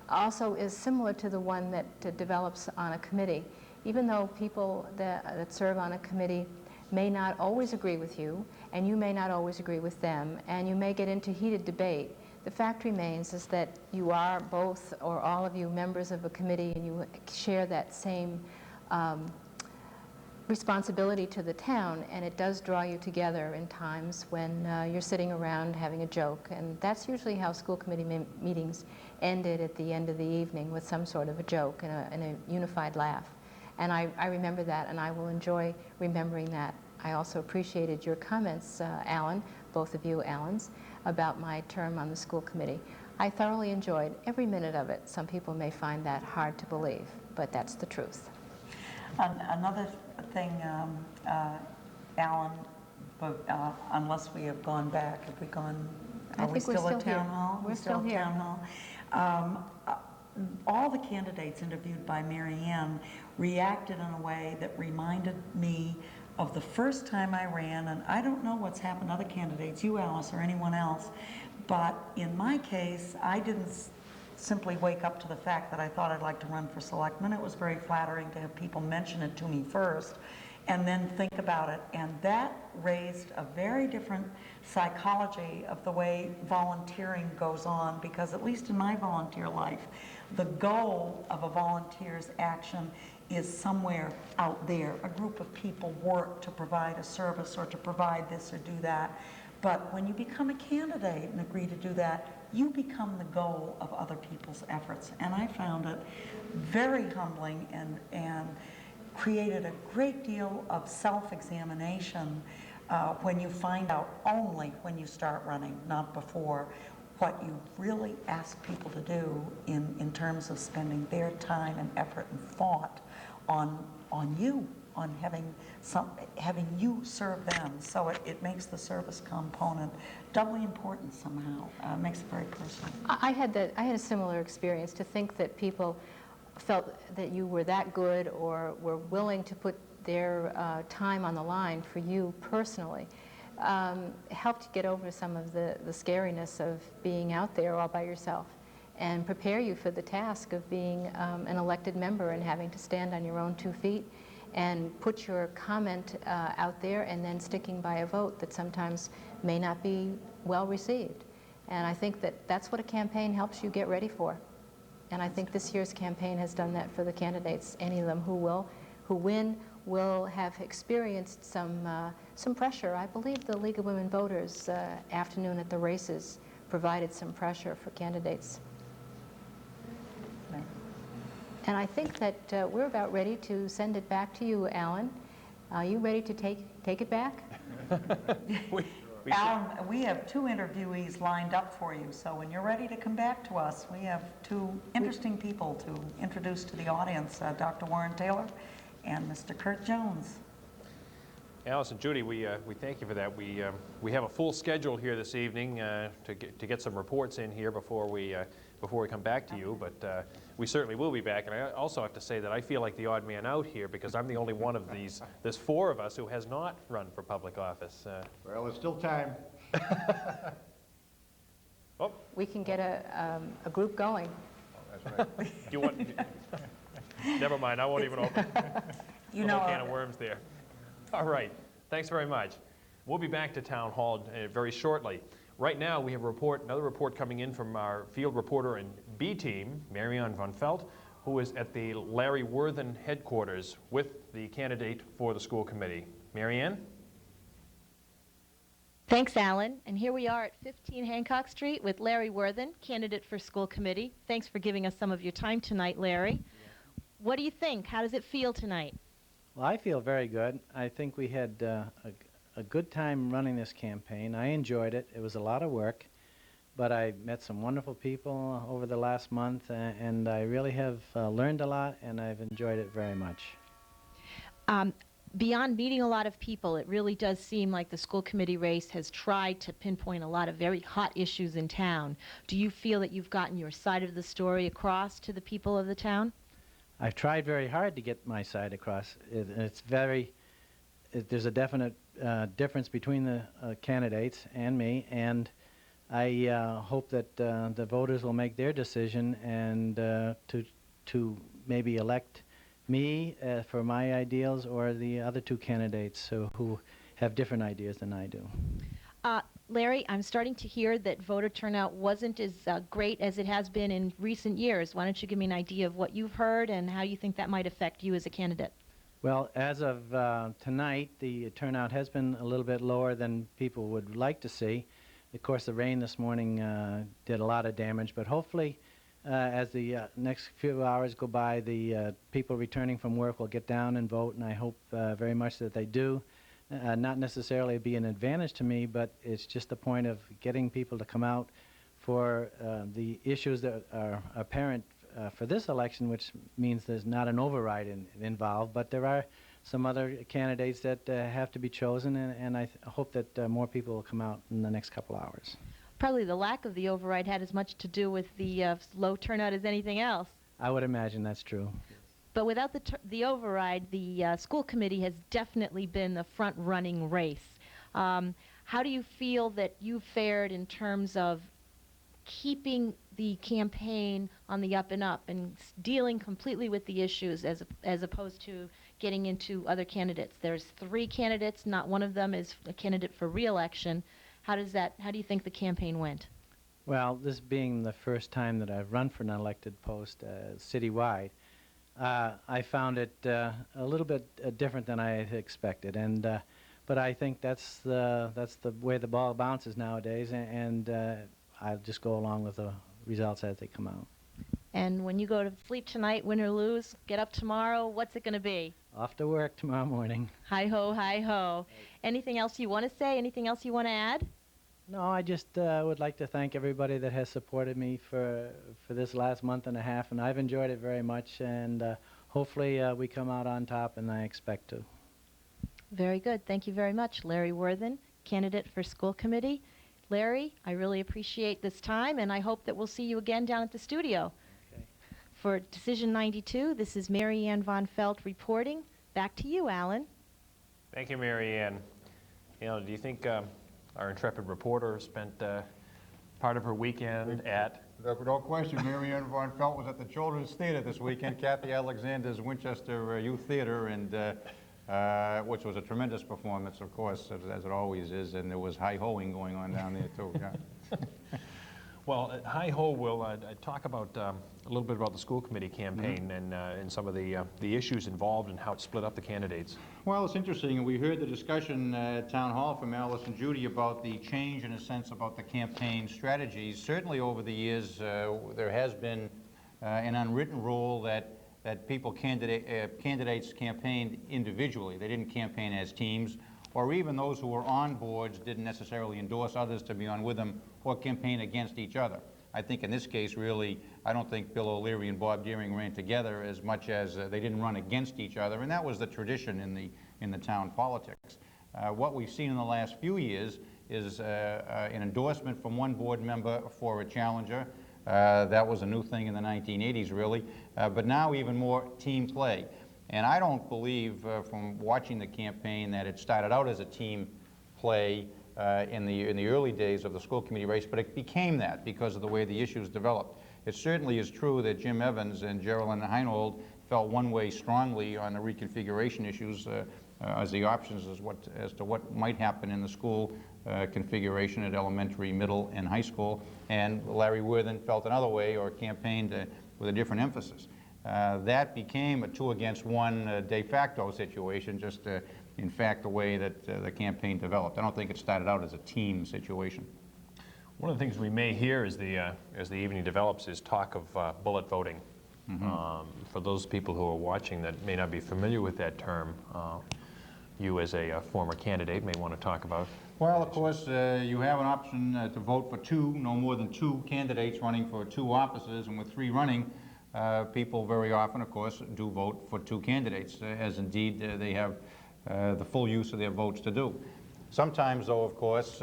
also is similar to the one that develops on a committee. Even though people that serve on a committee may not always agree with you, and you may not always agree with them, and you may get into heated debate, the fact remains is that you are both or all of you members of a committee, and you share that same responsibility to the town, and it does draw you together in times when you're sitting around having a joke. And that's usually how school committee meetings ended at the end of the evening, with some sort of a joke and a unified laugh. And I remember that, and I will enjoy remembering that. I also appreciated your comments, Alan, both of you Allens, about my term on the school committee. I thoroughly enjoyed every minute of it. Some people may find that hard to believe, but that's the truth. Another thing, Alan, but unless we have gone back, have we gone, are we still at Town Hall? We're still here. Town Hall. All the candidates interviewed by Mary Ann reacted in a way that reminded me of the first time I ran, and I don't know what's happened to other candidates, you, Alice, or anyone else, but in my case, I didn't simply wake up to the fact that I thought I'd like to run for selectman. It was very flattering to have people mention it to me first and then think about it, and that raised a very different psychology of the way volunteering goes on, because at least in my volunteer life, the goal of a volunteer's action is somewhere out there. A group of people work to provide a service or to provide this or do that. But when you become a candidate and agree to do that, you become the goal of other people's efforts. And I found it very humbling and created a great deal of self-examination when you find out only when you start running, not before, what you really ask people to do in terms of spending their time and effort and thought on you, on having you serve them. So it makes the service component doubly important somehow. It makes it very personal. I had a similar experience, to think that people felt that you were that good or were willing to put their time on the line for you personally. Helped get over some of the scariness of being out there all by yourself, and prepare you for the task of being an elected member and having to stand on your own 2 feet and put your comment out there, and then sticking by a vote that sometimes may not be well received. And I think that that's what a campaign helps you get ready for. And I think this year's campaign has done that for the candidates. Any of them who win will have experienced some pressure. I believe the League of Women Voters afternoon at the races provided some pressure for candidates. And I think that we're about ready to send it back to you, Alan. Are you ready to take it back? Alan, we have 2 interviewees lined up for you, so when you're ready to come back to us, we have 2 interesting people to introduce to the audience, Dr. Warren Taylor and Mr. Kurt Jones. Alice and Judy, we thank you for that. We have a full schedule here this evening to get some reports in here before we come back to you, but we certainly will be back. And I also have to say that I feel like the odd man out here because I'm the only one of these. There's 4 of us who has not run for public office. Well, there's still time. Oh. We can get a group going. That's right. Do you want? Never mind. I won't even open. You a know, whole can of worms there. All right. Thanks very much. We'll be back to Town Hall very shortly. Right now, we have another report coming in from our field reporter and B team, Marianne von Felt, who is at the Larry Worthen headquarters with the candidate for the school committee. Marianne? Thanks, Alan. And here we are at 15 Hancock Street with Larry Worthen, candidate for school committee. Thanks for giving us some of your time tonight, Larry. What do you think? How does it feel tonight? Well, I feel very good. I think we had a good time running this campaign. I enjoyed it. It was a lot of work, but I met some wonderful people over the last month, and I really have learned a lot, and I've enjoyed it very much. Beyond meeting a lot of people, it really does seem like the school committee race has tried to pinpoint a lot of very hot issues in town. Do you feel that you've gotten your side of the story across to the people of the town? I've tried very hard to get my side across. There's a definite difference between the candidates and me, and I hope that the voters will make their decision and to maybe elect me for my ideals or the other 2 candidates who have different ideas than I do. Larry, I'm starting to hear that voter turnout wasn't as great as it has been in recent years. Why don't you give me an idea of what you've heard and how you think that might affect you as a candidate? Well, as of tonight, the turnout has been a little bit lower than people would like to see. Of course, the rain this morning did a lot of damage, but hopefully as the next few hours go by, the people returning from work will get down and vote, and I hope very much that they do. Not necessarily be an advantage to me, but it's just the point of getting people to come out for the issues that are apparent for this election, which means there's not an override involved, but there are some other candidates that have to be chosen, and I hope that more people will come out in the next couple hours. Probably the lack of the override had as much to do with the low turnout as anything else. I would imagine that's true. But without the override, the school committee has definitely been the front-running race. How do you feel that you fared in terms of keeping the campaign on the up and up and dealing completely with the issues as opposed to getting into other candidates? There's 3 candidates, not one of them is a candidate for re-election. How do you think the campaign went? Well, this being the first time that I've run for an elected post citywide, I found it a little bit different than I had expected, but I think that's the way the ball bounces nowadays, and I'll just go along with the results as they come out. And when you go to sleep tonight, win or lose, get up tomorrow, what's it going to be? Off to work tomorrow morning. Hi ho, hi ho. Anything else you want to say? Anything else you want to add? No, I just would like to thank everybody that has supported me for this last month and a half, and I've enjoyed it very much, and hopefully we come out on top, and I expect to. Very good. Thank you very much. Larry Worthen, candidate for school committee. Larry, I really appreciate this time, and I hope that we'll see you again down at the studio. Okay. For Decision 92, this is Marianne von Felt reporting. Back to you, Alan. Thank you, Marianne. Do you think our intrepid reporter spent part of her weekend at... No question, Marianne von Felt was at the Children's Theater this weekend, Kathy Alexander's Winchester Youth Theater, and which was a tremendous performance, of course, as it always is, and there was high-hoing going on down there, too. Yeah. Well, hi-ho, we'll talk about a little bit about the school committee campaign and some of the issues involved and how it split up the candidates. Well, it's interesting. We heard the discussion at Town Hall from Alice and Judy about the change, in a sense, about the campaign strategies. Certainly over the years, there has been an unwritten rule that candidates campaigned individually. They didn't campaign as teams, or even those who were on boards didn't necessarily endorse others to be on with them or campaign against each other. I think in this case, really, I don't think Bill O'Leary and Bob Deering ran together as much as they didn't run against each other, and that was the tradition in the town politics. What we've seen in the last few years is an endorsement from one board member for a challenger. That was a new thing in the 1980s, really, but now even more team play. And I don't believe, from watching the campaign, that it started out as a team play in the early days of the school committee race, but it became that because of the way the issues developed. It certainly is true that Jim Evans and Geraldine Heinold felt one way strongly on the reconfiguration issues as the options as to what might happen in the school configuration at elementary, middle, and high school, and Larry Worthen felt another way or campaigned with a different emphasis. That became a 2-against-1 de facto situation, just in fact the way that the campaign developed. I don't think it started out as a team situation. One of the things we may hear as the evening develops is talk of bullet voting. For those people who are watching that may not be familiar with that term, you as a former candidate may want to talk about. Well, of course, you have an option to vote for no more than two candidates running for two offices, and with 3 running, people very often, of course, do vote for 2 candidates, as indeed they have the full use of their votes to do. Sometimes, though, of course,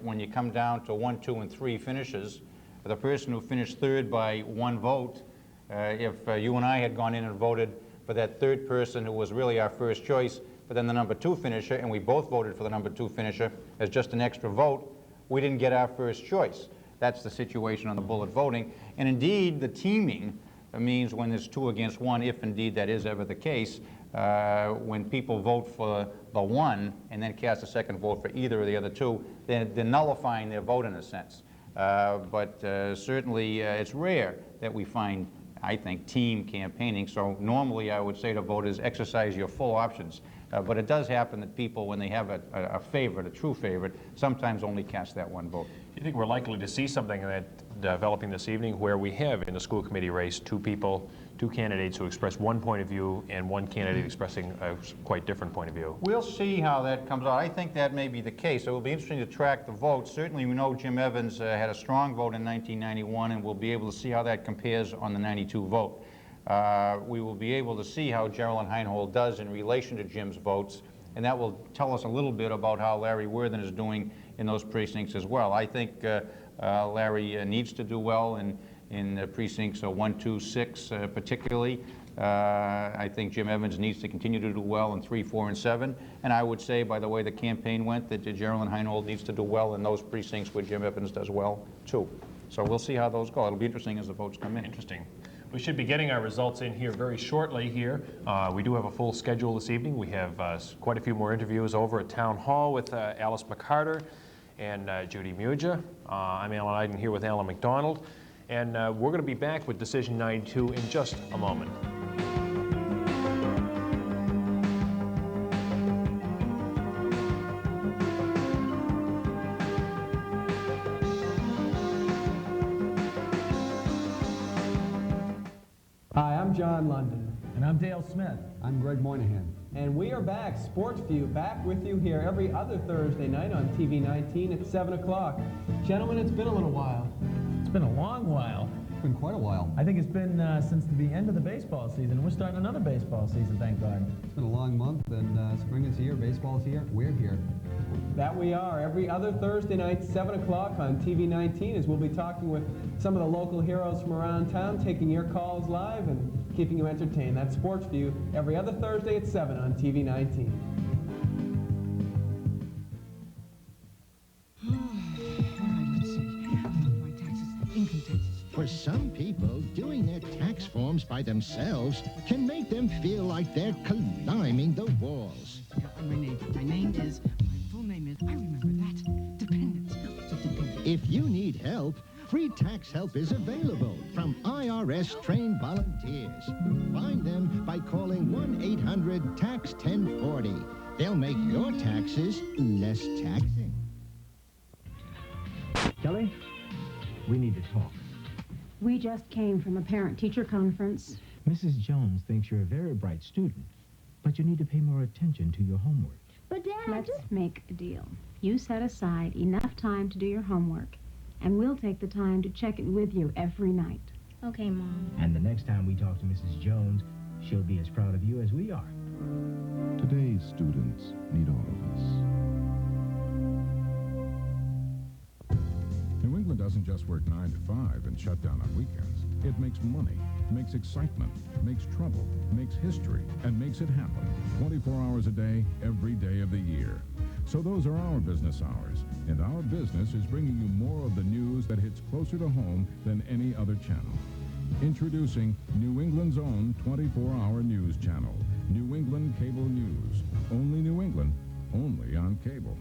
when you come down to 1, 2, and 3 finishes, the person who finished 3rd by 1 vote, if you and I had gone in and voted for that 3rd person who was really our first choice, but then the number 2 finisher, and we both voted for the number 2 finisher as just an extra vote, we didn't get our first choice. That's the situation on the bullet voting. And indeed, the teaming means when there's 2 against 1, if indeed that is ever the case, when people vote for the 1 and then cast a second vote for either of the other 2, they're nullifying their vote in a sense. But certainly it's rare that we find, I think, team campaigning. So normally I would say to voters, exercise your full options. But it does happen that people, when they have a favorite, a true favorite, sometimes only cast that 1 vote. Do you think we're likely to see something that developing this evening where we have in the school committee race 2 candidates who express 1 point of view and 1 candidate expressing a quite different point of view? We'll see how that comes out. I think that may be the case. It will be interesting to track the votes. Certainly we know Jim Evans had a strong vote in 1991, and we'll be able to see how that compares on the 92 vote. We will be able to see how Geraldine Heinold does in relation to Jim's votes, and that will tell us a little bit about how Larry Worthen is doing in those precincts as well. I think Larry needs to do well in precincts 1, 2, 6 particularly. I think Jim Evans needs to continue to do well in 3, 4, and 7. And I would say, by the way the campaign went, that Geraldine Heinold needs to do well in those precincts where Jim Evans does well, too. So we'll see how those go. It'll be interesting as the votes come in. Interesting. We should be getting our results in here very shortly here. We do have a full schedule this evening. We have quite a few more interviews over at Town Hall with Alice McCarter and Judy Muja. I'm Alan Iden here with Alan McDonald. And we're going to be back with Decision 92 in just a moment. Hi, I'm John London. And I'm Dale Smith. I'm Greg Moynihan. And we are back, Sports View, back with you here every other Thursday night on TV 19 at 7 o'clock. Gentlemen, it's been a little while. It's been a long while. It's been quite a while. I think it's been since the end of the baseball season. We're starting another baseball season, thank God. It's been a long month, and spring is here, baseball's here, we're here. That we are, every other Thursday night, 7 o'clock on TV 19, as we'll be talking with some of the local heroes from around town, taking your calls live and keeping you entertained. That's Sports View, every other Thursday at 7 on TV 19. All right, let's see. My taxes, income taxes. For some people, doing their tax forms by themselves can make them feel like they're climbing the walls. My name is, my full name is, I remember that, Dependents. If you need help, free tax help is available from IRS-trained volunteers. Find them by calling 1-800-TAX-1040. They'll make your taxes less taxing. Kelly, we need to talk. We just came from a parent-teacher conference. Mrs. Jones thinks you're a very bright student, but you need to pay more attention to your homework. But, Dad... Let's make a deal. You set aside enough time to do your homework, and we'll take the time to check in with you every night. Okay, Mom. And the next time we talk to Mrs. Jones, she'll be as proud of you as we are. Today's students need all of us. New England doesn't just work 9 to 5 and shut down on weekends. It makes money, makes excitement, makes trouble, makes history, and makes it happen 24 hours a day, every day of the year. So those are our business hours, and our business is bringing you more of the news that hits closer to home than any other channel. Introducing New England's own 24-hour news channel, New England Cable News. Only New England, only on cable.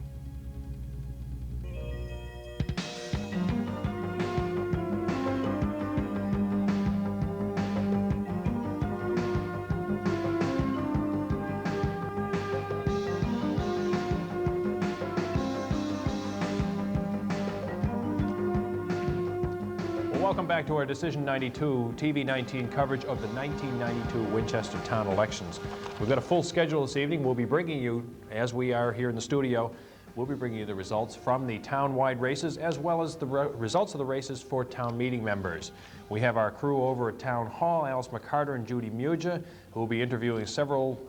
Welcome back to our Decision 92 TV 19 coverage of the 1992 Winchester town elections. We've got a full schedule this evening. We'll be bringing you, as we are here in the studio, we'll be bringing you the results from the town-wide races as well as the results of the races for town meeting members. We have our crew over at Town Hall, Alice McCarter and Judy Muja, who will be interviewing several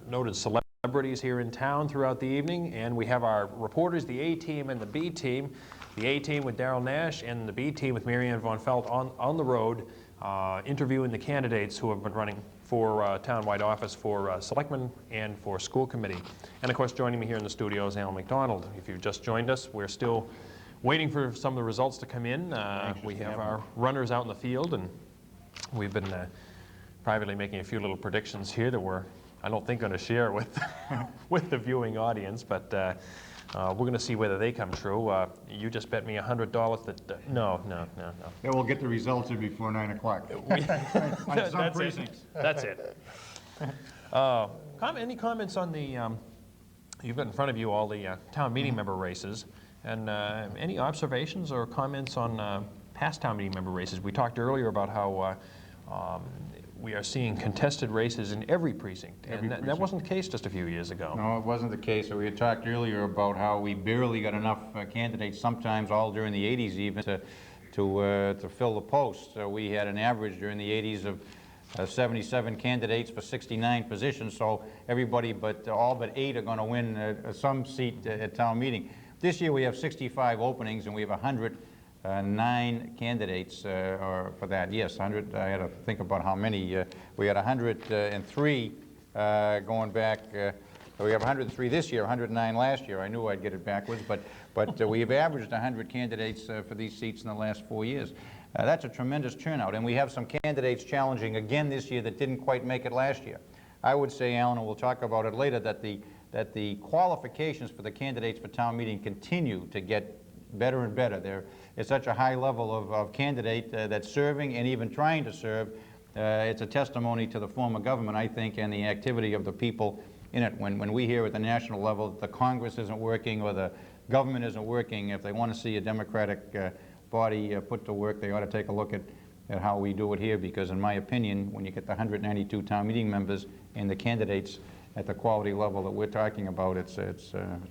noted celebrities here in town throughout the evening. And we have our reporters, the A team and the B team. The A team with Darrell Nash and the B team with Marianne Von Felt on the road, interviewing the candidates who have been running for townwide office for selectmen and for school committee. And of course, joining me here in the studio is Alan McDonald. If you've just joined us, we're still waiting for some of the results to come in. We have our runners out in the field, and we've been privately making a few little predictions here that I don't think, going to share with with the viewing audience, but we're going to see whether they come true. You just bet me $100 that no. Yeah, we'll get the results in before 9 o'clock. On some precincts. That's it. Any comments on the? You've got in front of you all the town meeting member races, and any observations or comments on past town meeting member races? We talked earlier about how we are seeing contested races in every precinct, and that wasn't the case just a few years ago. No, it wasn't the case. We had talked earlier about how we barely got enough candidates, sometimes all during the 80s even, to fill the post. We had an average during the 80s of 77 candidates for 69 positions, so everybody all but 8 are going to win some seat at town meeting. This year we have 65 openings, and we have 109 candidates for that. Yes, 100. I had to think about how many. We had 103 going back. We have 103 this year, 109 last year. I knew I'd get it backwards, but we've averaged 100 candidates for these seats in the last 4 years. That's a tremendous turnout, and we have some candidates challenging again this year that didn't quite make it last year. I would say, Alan, and we'll talk about it later, that the qualifications for the candidates for town meeting continue to get better and better. There is such a high level of candidate that's serving and even trying to serve. It's a testimony to the form of government, I think, and the activity of the people in it. When we hear at the national level the Congress isn't working or the government isn't working, if they want to see a Democratic body put to work, they ought to take a look at how we do it here, because in my opinion, when you get the 192 town meeting members and the candidates at the quality level that we're talking about, it's a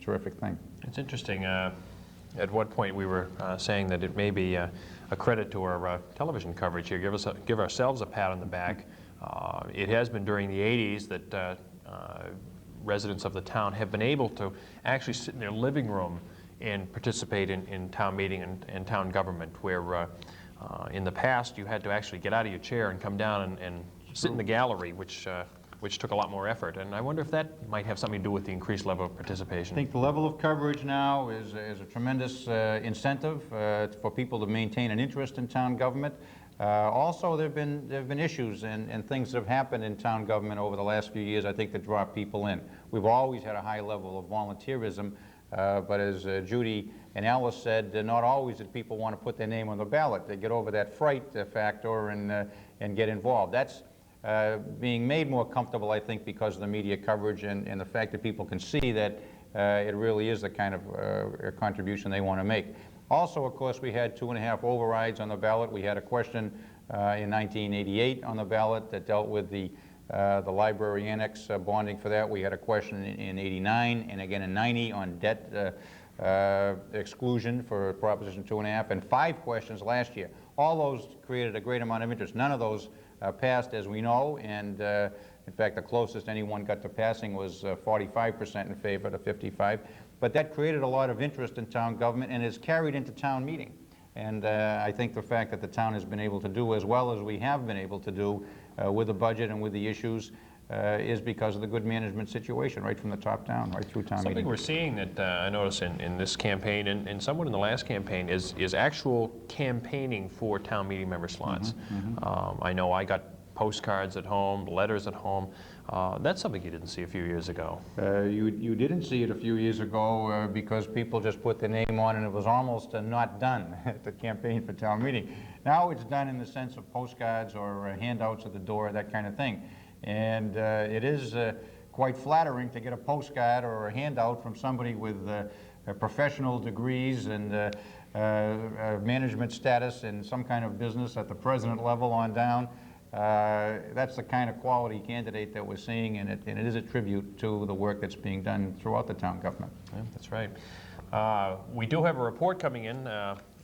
terrific thing. It's interesting. At what point we were saying that it may be a credit to our television coverage here, give ourselves a pat on the back. It has been during the 80s that residents of the town have been able to actually sit in their living room and participate in town meeting and town government, where in the past you had to actually get out of your chair and come down and sit in the gallery, which took a lot more effort. And I wonder if that might have something to do with the increased level of participation. I think the level of coverage now is a tremendous incentive for people to maintain an interest in town government. Also, there have been issues and things that have happened in town government over the last few years, I think, that draw people in. We've always had a high level of volunteerism, but as Judy and Alice said, not always did people want to put their name on the ballot. They get over that fright factor and get involved. That's being made more comfortable, I think, because of the media coverage and the fact that people can see that it really is the kind of contribution they want to make. Also, of course, we had 2.5 overrides on the ballot. We had a question in 1988 on the ballot that dealt with the library annex bonding for that. We had a question in 89 and again in 90 on debt exclusion for Proposition 2.5, and 5 questions last year. All those created a great amount of interest. None of those passed, as we know, and in fact, the closest anyone got to passing was 45% in favor to 55. But that created a lot of interest in town government and is carried into town meeting. And I think the fact that the town has been able to do as well as we have been able to do with the budget and with the issues is because of the good management situation, right from the top down, right through town meeting. Something we're seeing that I notice in this campaign and somewhat in the last campaign is actual campaigning for town meeting member slots. I know I got postcards at home, letters at home. That's something you didn't see a few years ago. You didn't see it a few years ago because people just put their name on and it was almost not done at the campaign for town meeting. Now it's done in the sense of postcards or handouts at the door, that kind of thing. And it is quite flattering to get a postcard or a handout from somebody with professional degrees and management status in some kind of business at the president level on down. That's the kind of quality candidate that we're seeing, and it is a tribute to the work that's being done throughout the town government. Yeah, that's right. We do have a report coming in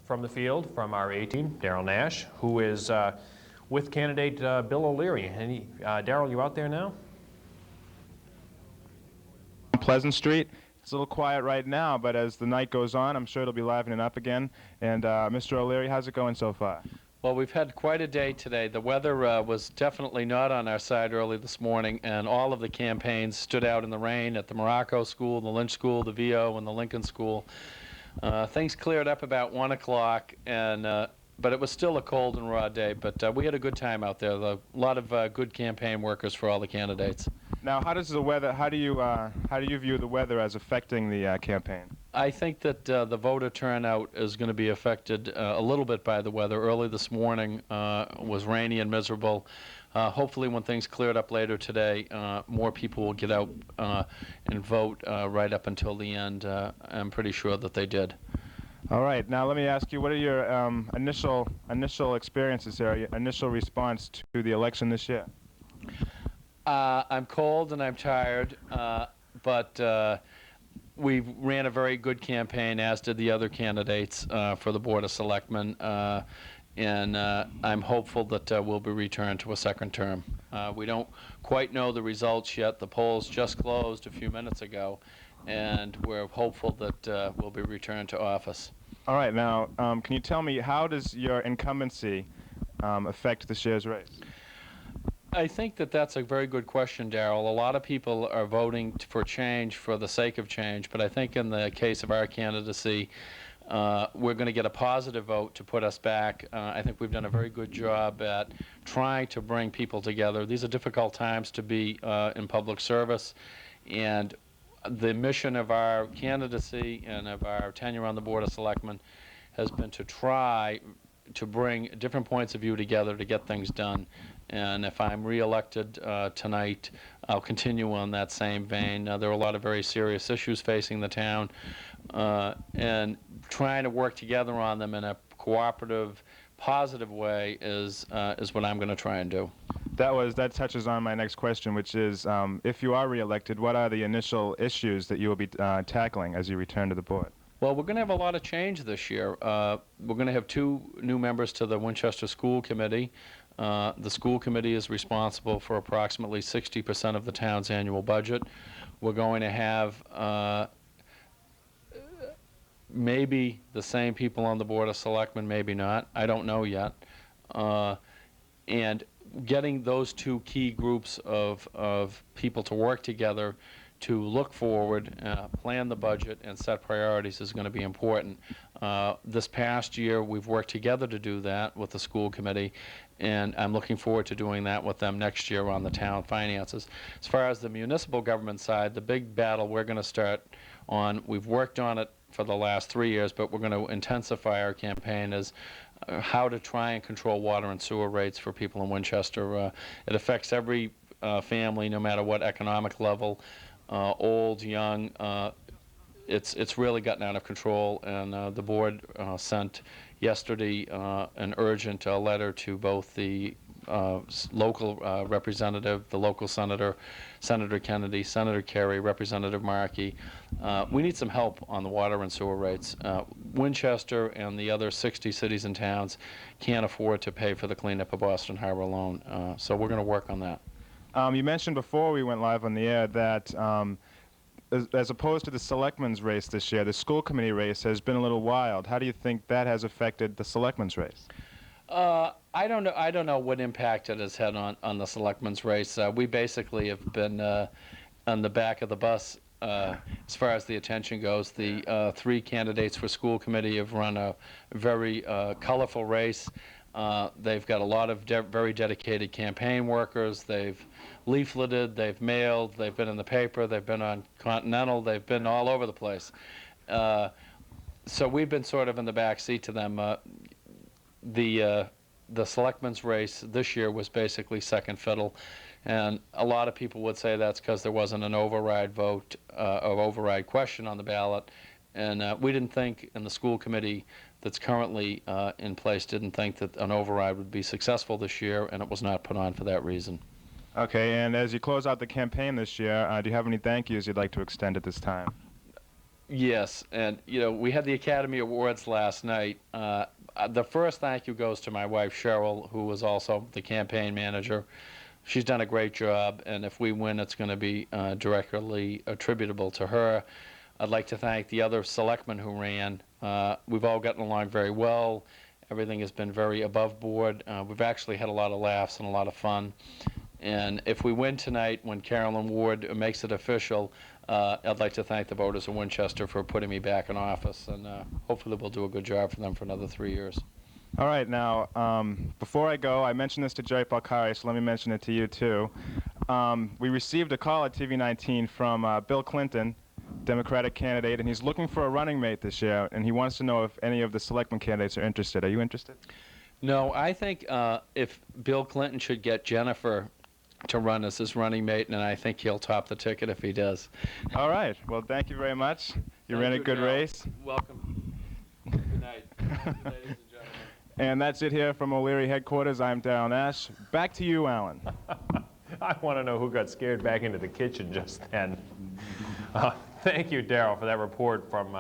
from the field from our A-team, Darrell Nash, who is with candidate Bill O'Leary. And Darrell, you out there now? Pleasant Street. It's a little quiet right now, but as the night goes on, I'm sure it'll be livening up again. And Mr. O'Leary, how's it going so far? Well, we've had quite a day today. The weather was definitely not on our side early this morning, and all of the campaigns stood out in the rain at the Morocco School, the Lynch School, the VO, and the Lincoln School. Things cleared up about 1 o'clock, and but it was still a cold and raw day. But we had a good time out there. A lot of good campaign workers for all the candidates. Now, how does the weather? How do you view the weather as affecting the campaign? I think that the voter turnout is going to be affected a little bit by the weather. Early this morning was rainy and miserable. Hopefully, when things cleared up later today, more people will get out and vote right up until the end. I'm pretty sure that they did. All right. Now, let me ask you, what are your initial experiences here, your initial response to the election this year? I'm cold and I'm tired, but we ran a very good campaign, as did the other candidates for the Board of Selectmen, and I'm hopeful that we'll be returned to a second term. We don't quite know the results yet. The polls just closed a few minutes ago, and we're hopeful that we'll be returned to office. All right. Now, can you tell me, how does your incumbency affect this year's race? I think that that's a very good question, Darrell. A lot of people are voting for change for the sake of change, but I think in the case of our candidacy, we're going to get a positive vote to put us back. I think we've done a very good job at trying to bring people together. These are difficult times to be in public service, and the mission of our candidacy and of our tenure on the Board of Selectmen has been to try to bring different points of view together to get things done. And if I'm re-elected tonight, I'll continue on that same vein. There are a lot of very serious issues facing the town, and trying to work together on them in a cooperative, positive way is what I'm going to try and do. That touches on my next question, which is, if you are re-elected, what are the initial issues that you will be tackling as you return to the board? Well, we're going to have a lot of change this year. We're going to have 2 new members to the Winchester School Committee. The school committee is responsible for approximately 60% of the town's annual budget. We're going to have maybe the same people on the Board of Selectmen, maybe not. I don't know yet. And getting those 2 key groups of people to work together to look forward, plan the budget, and set priorities is going to be important. This past year, we've worked together to do that with the school committee, and I'm looking forward to doing that with them next year on the town finances. As far as the municipal government side, the big battle we're going to start on, we've worked on it for the last 3 years, but we're going to intensify our campaign, is how to try and control water and sewer rates for people in Winchester. It affects every family, no matter what economic level. Old, young, it's really gotten out of control, and the board sent yesterday an urgent letter to both the local representative, the local senator, Senator Kennedy, Senator Kerry, Representative Markey. We need some help on the water and sewer rates. Winchester and the other 60 cities and towns can't afford to pay for the cleanup of Boston Harbor alone. So we're going to work on that. You mentioned before we went live on the air that as opposed to the selectmen's race this year, the school committee race has been a little wild. How do you think that has affected the selectmen's race? I don't know what impact it has had on the selectmen's race. We basically have been on the back of the bus as far as the attention goes. The 3 candidates for school committee have run a very colorful race. They've got a lot of very dedicated campaign workers. They've leafleted, they've mailed, they've been in the paper, they've been on Continental, they've been all over the place. So we've been sort of in the back seat to them. The selectmen's race this year was basically second fiddle, and a lot of people would say that's because there wasn't an override vote or override question on the ballot, and we didn't think, in the school committee that's currently in place, didn't think that an override would be successful this year, and it was not put on for that reason. Okay, and as you close out the campaign this year, do you have any thank yous you'd like to extend at this time? Yes, and we had the Academy Awards last night. The first thank you goes to my wife Cheryl, who was also the campaign manager. She's done a great job, and if we win, it's going to be directly attributable to her. I'd like to thank the other selectmen who ran. We've all gotten along very well. Everything has been very above board. We've actually had a lot of laughs and a lot of fun. And if we win tonight, when Carolyn Ward makes it official, I'd like to thank the voters of Winchester for putting me back in office, and hopefully we'll do a good job for them for another 3 years. All right, now, before I go, I mentioned this to Jerry Palcari, so let me mention it to you, too. We received a call at TV19 from Bill Clinton, Democratic candidate, and he's looking for a running mate this year, and he wants to know if any of the selectmen candidates are interested. Are you interested? No, I think if Bill Clinton should get Jennifer to run as his running mate, and I think he'll top the ticket if he does. All right. Well, thank you very much. You ran a good race. Welcome. Good night. Good night, ladies and gentlemen. And that's it here from O'Leary headquarters. I'm Darrell Nash. Back to you, Alan. I want to know who got scared back into the kitchen just then. Thank you, Darrell, for that report from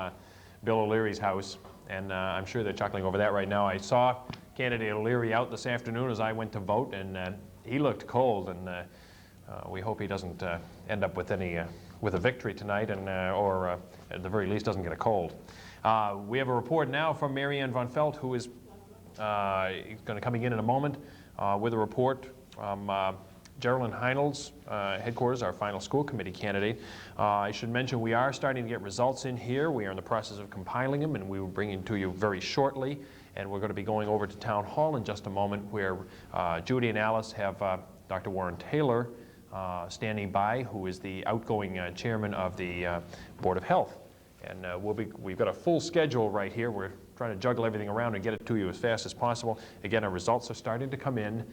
Bill O'Leary's house. And I'm sure they're chuckling over that right now. I saw candidate O'Leary out this afternoon as I went to vote, and he looked cold, and we hope he doesn't end up with a victory tonight, and or at the very least doesn't get a cold. We have a report now from Marianne von Felt, who is going to coming in a moment with a report from Geraldine Heinel's headquarters, our final school committee candidate. I should mention we are starting to get results in here. We are in the process of compiling them, and we will bring them to you very shortly. And we're going to be going over to Town Hall in just a moment, where Judy and Alice have Dr. Warren Taylor standing by, who is the outgoing chairman of the Board of Health. And we've got a full schedule right here. We're trying to juggle everything around and get it to you as fast as possible. Again, our results are starting to come in.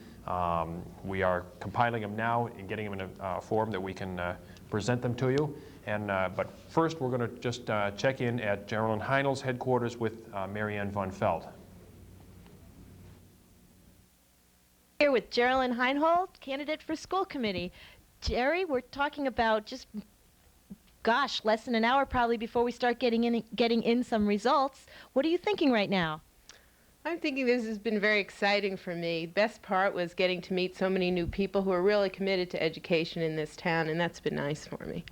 We are compiling them now and getting them in a form that we can present them to you. And but first, we're going to just check in at Geraldine Heinel's headquarters with Marianne von Felt. Here with Geraldine Heinhold, candidate for school committee. Jerry, we're talking about just, gosh, less than an hour probably before we start getting in some results. What are you thinking right now? I'm thinking this has been very exciting for me. Best part was getting to meet so many new people who are really committed to education in this town, and that's been nice for me.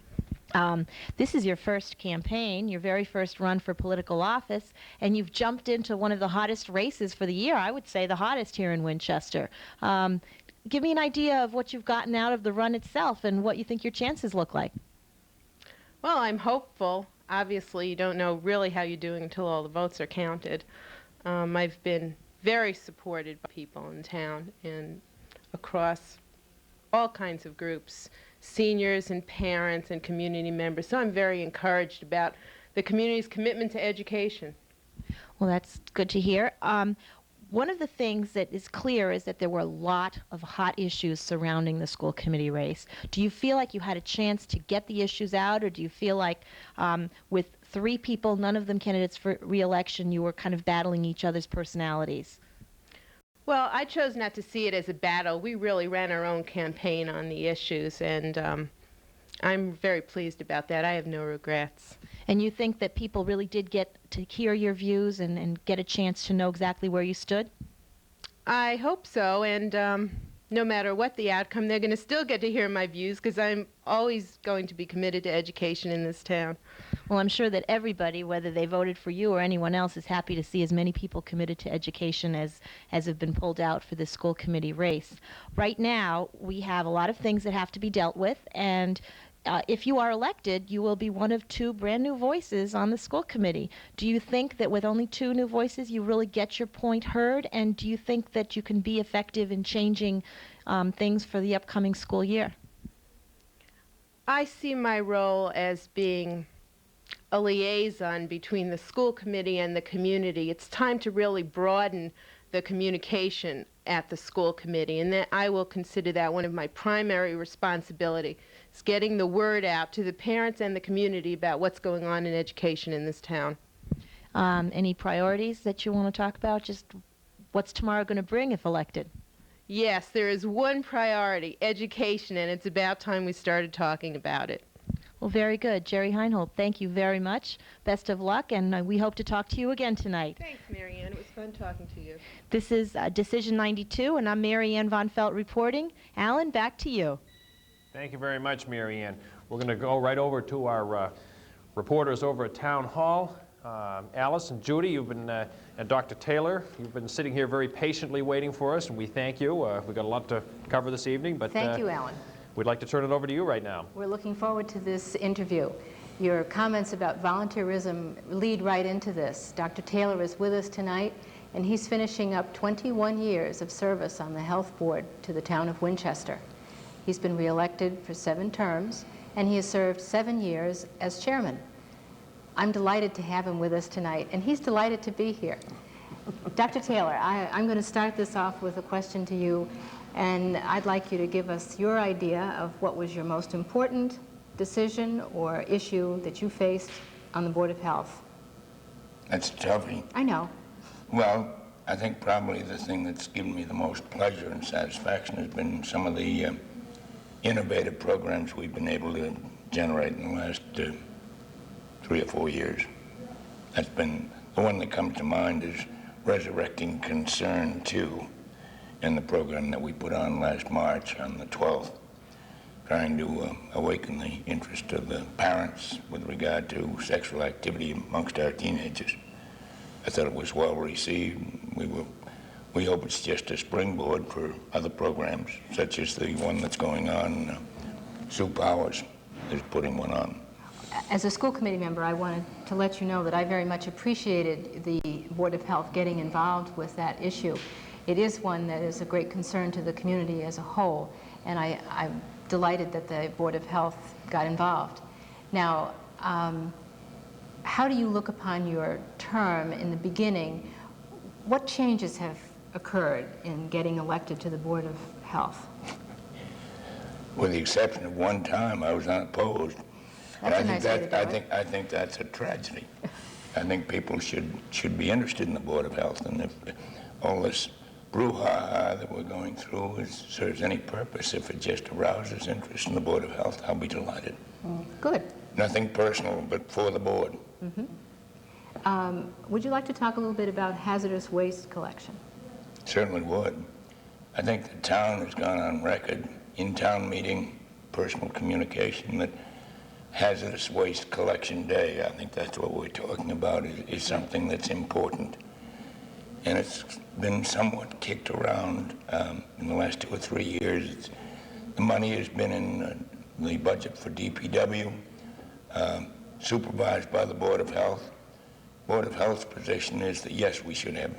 This is your first campaign, your very first run for political office, and you've jumped into one of the hottest races for the year, I would say the hottest here in Winchester. Give me an idea of what you've gotten out of the run itself and what you think your chances look like. Well, I'm hopeful. Obviously, you don't know really how you're doing until all the votes are counted. I've been very supported by people in town and across all kinds of groups, seniors and parents and community members. So I'm very encouraged about the community's commitment to education. Well, that's good to hear. One of the things that is clear is that there were a lot of hot issues surrounding the school committee race. Do you feel like you had a chance to get the issues out, or do you feel like with 3 people, none of them candidates for re-election, you were kind of battling each other's personalities? Well, I chose not to see it as a battle. We really ran our own campaign on the issues, and I'm very pleased about that. I have no regrets. And you think that people really did get to hear your views and get a chance to know exactly where you stood? I hope so, and no matter what the outcome, they're going to still get to hear my views because I'm always going to be committed to education in this town. Well, I'm sure that everybody, whether they voted for you or anyone else, is happy to see as many people committed to education as have been pulled out for this school committee race. Right now, we have a lot of things that have to be dealt with, and if you are elected, you will be one of 2 brand new voices on the school committee. Do you think that with only 2 new voices, you really get your point heard? And do you think that you can be effective in changing things for the upcoming school year? I see my role as being a liaison between the school committee and the community. It's time to really broaden the communication at the school committee, and that I will consider that one of my primary responsibilities. It's getting the word out to the parents and the community about what's going on in education in this town. Any priorities that you want to talk about? Just what's tomorrow going to bring if elected? Yes, there is one priority, education, and it's about time we started talking about it. Well, very good. Jerry Heinhold, thank you very much. Best of luck, and we hope to talk to you again tonight. Thanks, Mary Ann. It was fun talking to you. This is Decision 92, and I'm Mary Ann Von Felt reporting. Alan, back to you. Thank you very much, Mary Ann. We're going to go right over to our reporters over at Town Hall. Alice and Judy, you've been, and Dr. Taylor, you've been sitting here very patiently waiting for us, and we thank you. We've got a lot to cover this evening, but thank you, Alan. We'd like to turn it over to you right now. We're looking forward to this interview. Your comments about volunteerism lead right into this. Dr. Taylor is with us tonight, and he's finishing up 21 years of service on the health board to the town of Winchester. He's been reelected for 7 terms, and he has served 7 years as chairman. I'm delighted to have him with us tonight, and he's delighted to be here. Dr. Taylor, I'm going to start this off with a question to you, and I'd like you to give us your idea of what was your most important decision or issue that you faced on the Board of Health. That's tough. I know. Well, I think probably the thing that's given me the most pleasure and satisfaction has been some of the innovative programs we've been able to generate in the last 3 or 4 years. That's been the one that comes to mind is Resurrecting Concern 2 in the program that we put on last March on the 12th, trying to awaken the interest of the parents with regard to sexual activity amongst our teenagers. I thought it was well received. We hope it's just a springboard for other programs, such as the one that's going on. Sue Powers is putting one on. As a school committee member, I wanted to let you know that I very much appreciated the Board of Health getting involved with that issue. It is one that is a great concern to the community as a whole, and I'm delighted that the Board of Health got involved. Now, how do you look upon your term in the beginning? What changes have occurred in getting elected to the Board of Health? With the exception of one time, I was unopposed. That's a nice way to do it. I think that's a tragedy. I think people should be interested in the Board of Health, and if all this brouhaha that we're going through serves any purpose, if it just arouses interest in the Board of Health, I'll be delighted. Good. Nothing personal, but for the board. Mm-hmm. Would you like to talk a little bit about hazardous waste collection? Certainly would. I think the town has gone on record in town meeting, personal communication, that hazardous waste collection day, I think that's what we're talking about, is something that's important. And it's been somewhat kicked around in the last 2 or 3 years. The money has been in the budget for DPW, supervised by the Board of Health. Board of Health's position is that, yes, we should have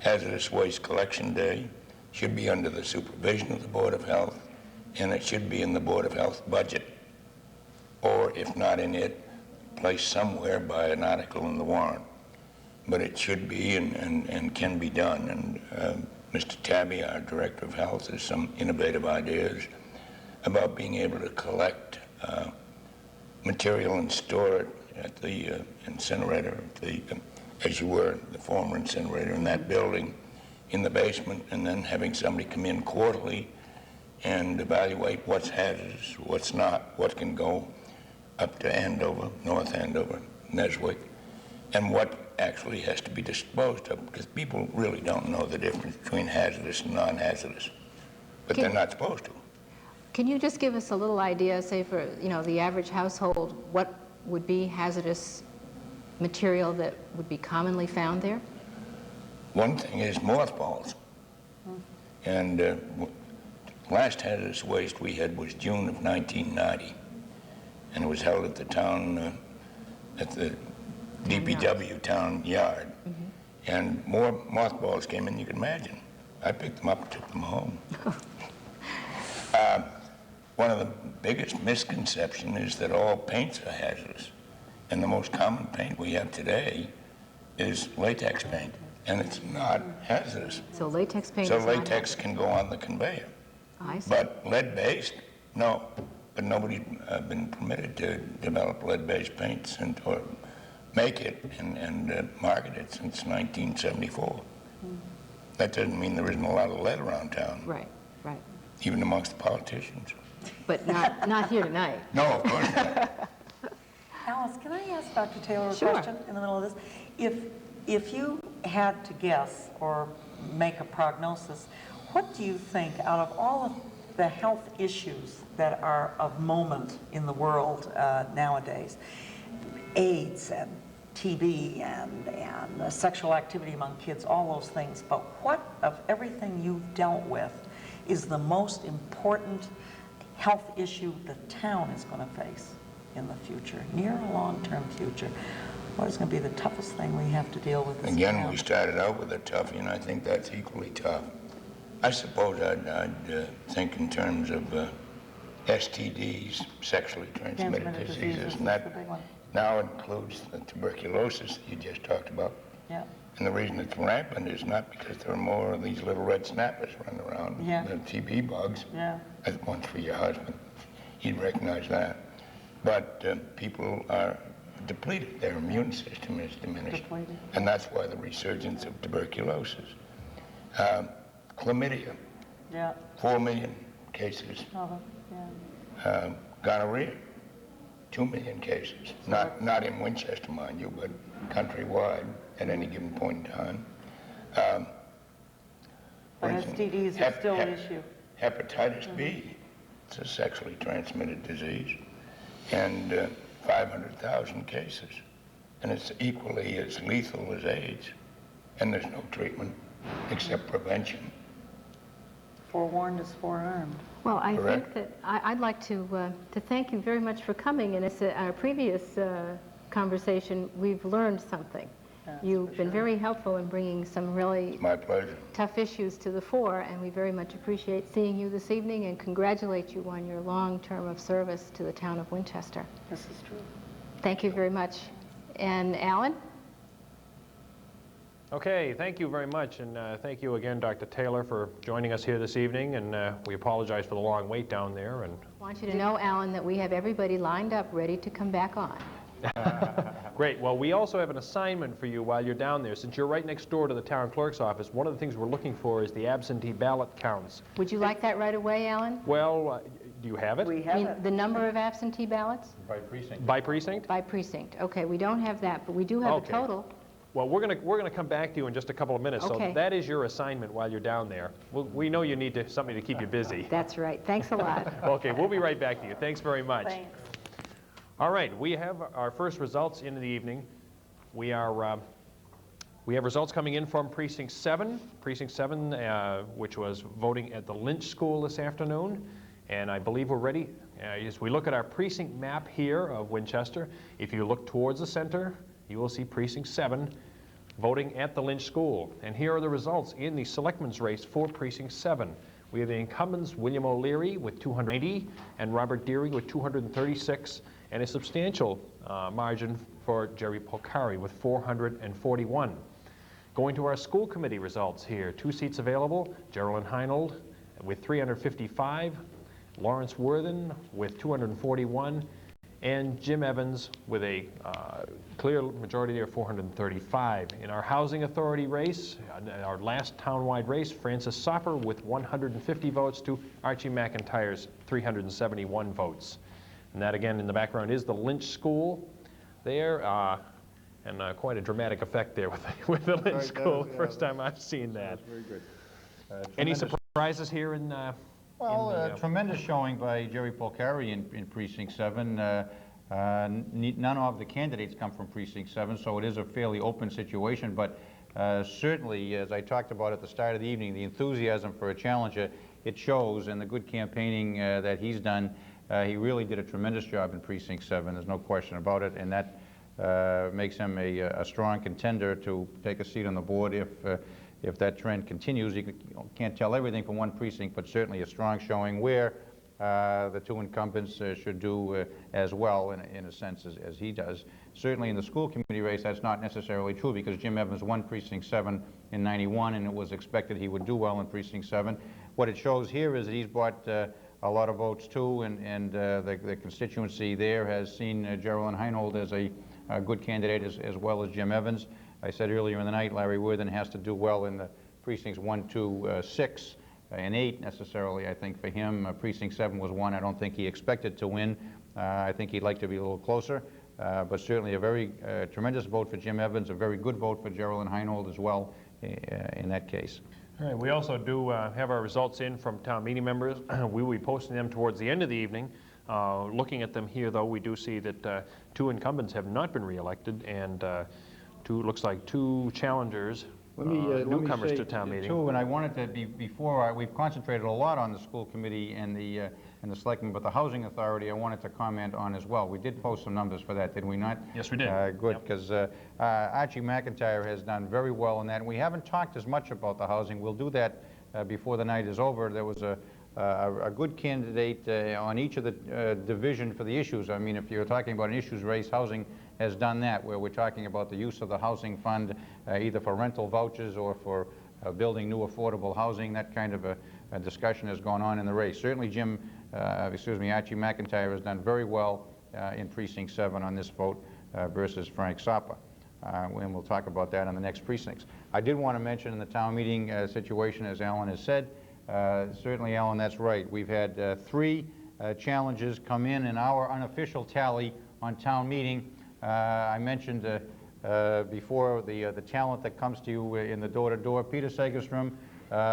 hazardous waste collection day, should be under the supervision of the Board of Health, and it should be in the Board of Health budget, or if not in it, placed somewhere by an article in the warrant. But it should be and can be done. And Mr. Tabby, our Director of Health, has some innovative ideas about being able to collect material and store it at the incinerator, as you were, the former incinerator in that building, in the basement and then having somebody come in quarterly and evaluate what's hazardous, what's not, what can go up to Andover, North Andover, Neswick, and what actually has to be disposed of, because people really don't know the difference between hazardous and non-hazardous, but they're not supposed to. Can you just give us a little idea, say for, the average household, what would be hazardous material that would be commonly found there? One thing is mothballs. And last hazardous waste we had was June of 1990, and it was held at the town, at the DPW town yard. And more mothballs came in than you can imagine. I picked them up and took them home. One of the biggest misconceptions is that all paints are hazardous. And the most common paint we have today is latex paint, and it's not hazardous. So latex paint So is not latex can go on the conveyor. I see. But lead-based, no. But nobody's been permitted to develop lead-based paints or make it and market it since 1974. That doesn't mean there isn't a lot of lead around town. Right, right. Even amongst the politicians. But not here tonight. No, of course not. Alice, can I ask Dr. Taylor a Sure. question in the middle of this? If you had to guess or make a prognosis, what do you think out of all of the health issues that are of moment in the world nowadays, AIDS and TB and sexual activity among kids, all those things, but what of everything you've dealt with is the most important health issue the town is going to face in the future, near or long-term future? What is going to be the toughest thing we have to deal with as a Again, town? we started out with a toughie, and I think that's equally tough. I suppose I'd think in terms of STDs, sexually transmitted diseases, and that now includes the tuberculosis that you just talked about. Yeah. And the reason it's rampant is not because there are more of these little red snappers running around, Yeah. the TB bugs. Yeah. That's one's for your husband. He'd recognize that. But people are depleted. Their immune system is diminished. Depleted. And that's why the resurgence of tuberculosis. Chlamydia, Yeah. 4 million cases. Yeah. Gonorrhea, 2 million cases. Not in Winchester, mind you, but countrywide at any given point in time. But STDs are still an issue. Hepatitis B, it's a sexually transmitted disease, and 500,000 cases. And it's equally as lethal as AIDS, and there's no treatment except prevention. Forewarned is forearmed. Well, I Correct. think that I'd like to thank you very much for coming. And as our previous conversation, we've learned something. You've been very helpful in bringing some really My pleasure. tough issues to the fore, and we very much appreciate seeing you this evening and congratulate you on your long term of service to the town of Winchester. This is true. Thank you very much. And Alan? Okay, thank you very much, and thank you again, Dr. Taylor, for joining us here this evening, and we apologize for the long wait down there. And I want you to know, Alan, that we have everybody lined up ready to come back on. Great. Well, we also have an assignment for you while you're down there. Since you're right next door to the town clerk's office, one of the things we're looking for is the absentee ballot counts. Would you like that right away, Alan? Well, do you have it? We I have mean, it. the number of absentee ballots? By precinct. By precinct? By precinct. Okay, we don't have that, but we do have Okay. a total. Well, we're gonna come back to you in just a couple of minutes. Okay. So that is your assignment while you're down there. We know you need something to keep you busy. That's right. Thanks a lot. Okay, we'll be right back to you. Thanks very much. Thanks. All right, we have our first results in the evening. We have results coming in from Precinct 7. Precinct 7, which was voting at the Lynch School this afternoon. And I believe we're ready. As we look at our precinct map here of Winchester, if you look towards the center, you will see Precinct 7 voting at the Lynch School. And here are the results in the selectmen's race for Precinct 7. We have the incumbents William O'Leary with 290 and Robert Deary with 236, and a substantial margin for Jerry Polcari with 441. Going to our school committee results here, 2 seats available, Geraldine Heinold with 355, Lawrence Worthen with 241, and Jim Evans with a clear majority there, 435. In our Housing Authority race, our last townwide race, Francis Sopper with 150 votes to Archie McIntyre's 371 votes. And that, again, in the background is the Lynch School there, and quite a dramatic effect there with the Lynch School. First time I've seen that. Very good. Any surprises here in Well, tremendous showing by Jerry Polcari in Precinct 7. None of the candidates come from Precinct 7, so it is a fairly open situation, but certainly, as I talked about at the start of the evening, the enthusiasm for a challenger, it shows, and the good campaigning that he's done. He really did a tremendous job in Precinct 7, there's no question about it, and that makes him a strong contender to take a seat on the board if that trend continues. You can't tell everything from one precinct, but certainly a strong showing where the two incumbents should do as well, in a sense, as he does. Certainly in the school committee race, that's not necessarily true, because Jim Evans won Precinct 7 in '91, and it was expected he would do well in Precinct 7. What it shows here is that he's brought a lot of votes too, and the constituency there has seen Geraldine Heinold as a good candidate as well as Jim Evans. I said earlier in the night, Larry Worthen has to do well in the precincts 1, 2, 6, and 8 necessarily, I think, for him. Precinct 7 was one I don't think he expected to win. I think he'd like to be a little closer, but certainly a very tremendous vote for Jim Evans, a very good vote for Geraldine Heinold as well in that case. All right, we also do have our results in from town meeting members. We will be posting them towards the end of the evening. Looking at them here, though, we do see that 2 incumbents have not been reelected, and looks like 2 challengers, newcomers to town meeting. And I wanted to before we've concentrated a lot on the school committee and the selectmen, but the housing authority I wanted to comment on as well. We did post some numbers for that, did we not? Yes, we did. Good, because Archie McIntyre has done very well in that. And we haven't talked as much about the housing. We'll do that before the night is over. There was a good candidate on each of the division for the issues. I mean, if you're talking about an issues race, housing has done that, where we're talking about the use of the housing fund either for rental vouchers or for building new affordable housing. That kind of a discussion has gone on in the race. Certainly Archie McIntyre has done very well in Precinct 7 on this vote versus Frank Sopper. And we'll talk about that in the next precincts. I did want to mention in the town meeting situation, as Alan has said, certainly, Alan, that's right. We've had 3 challenges come in our unofficial tally on town meeting. I mentioned before the talent that comes to you in the door-to-door. Peter Segerstrom,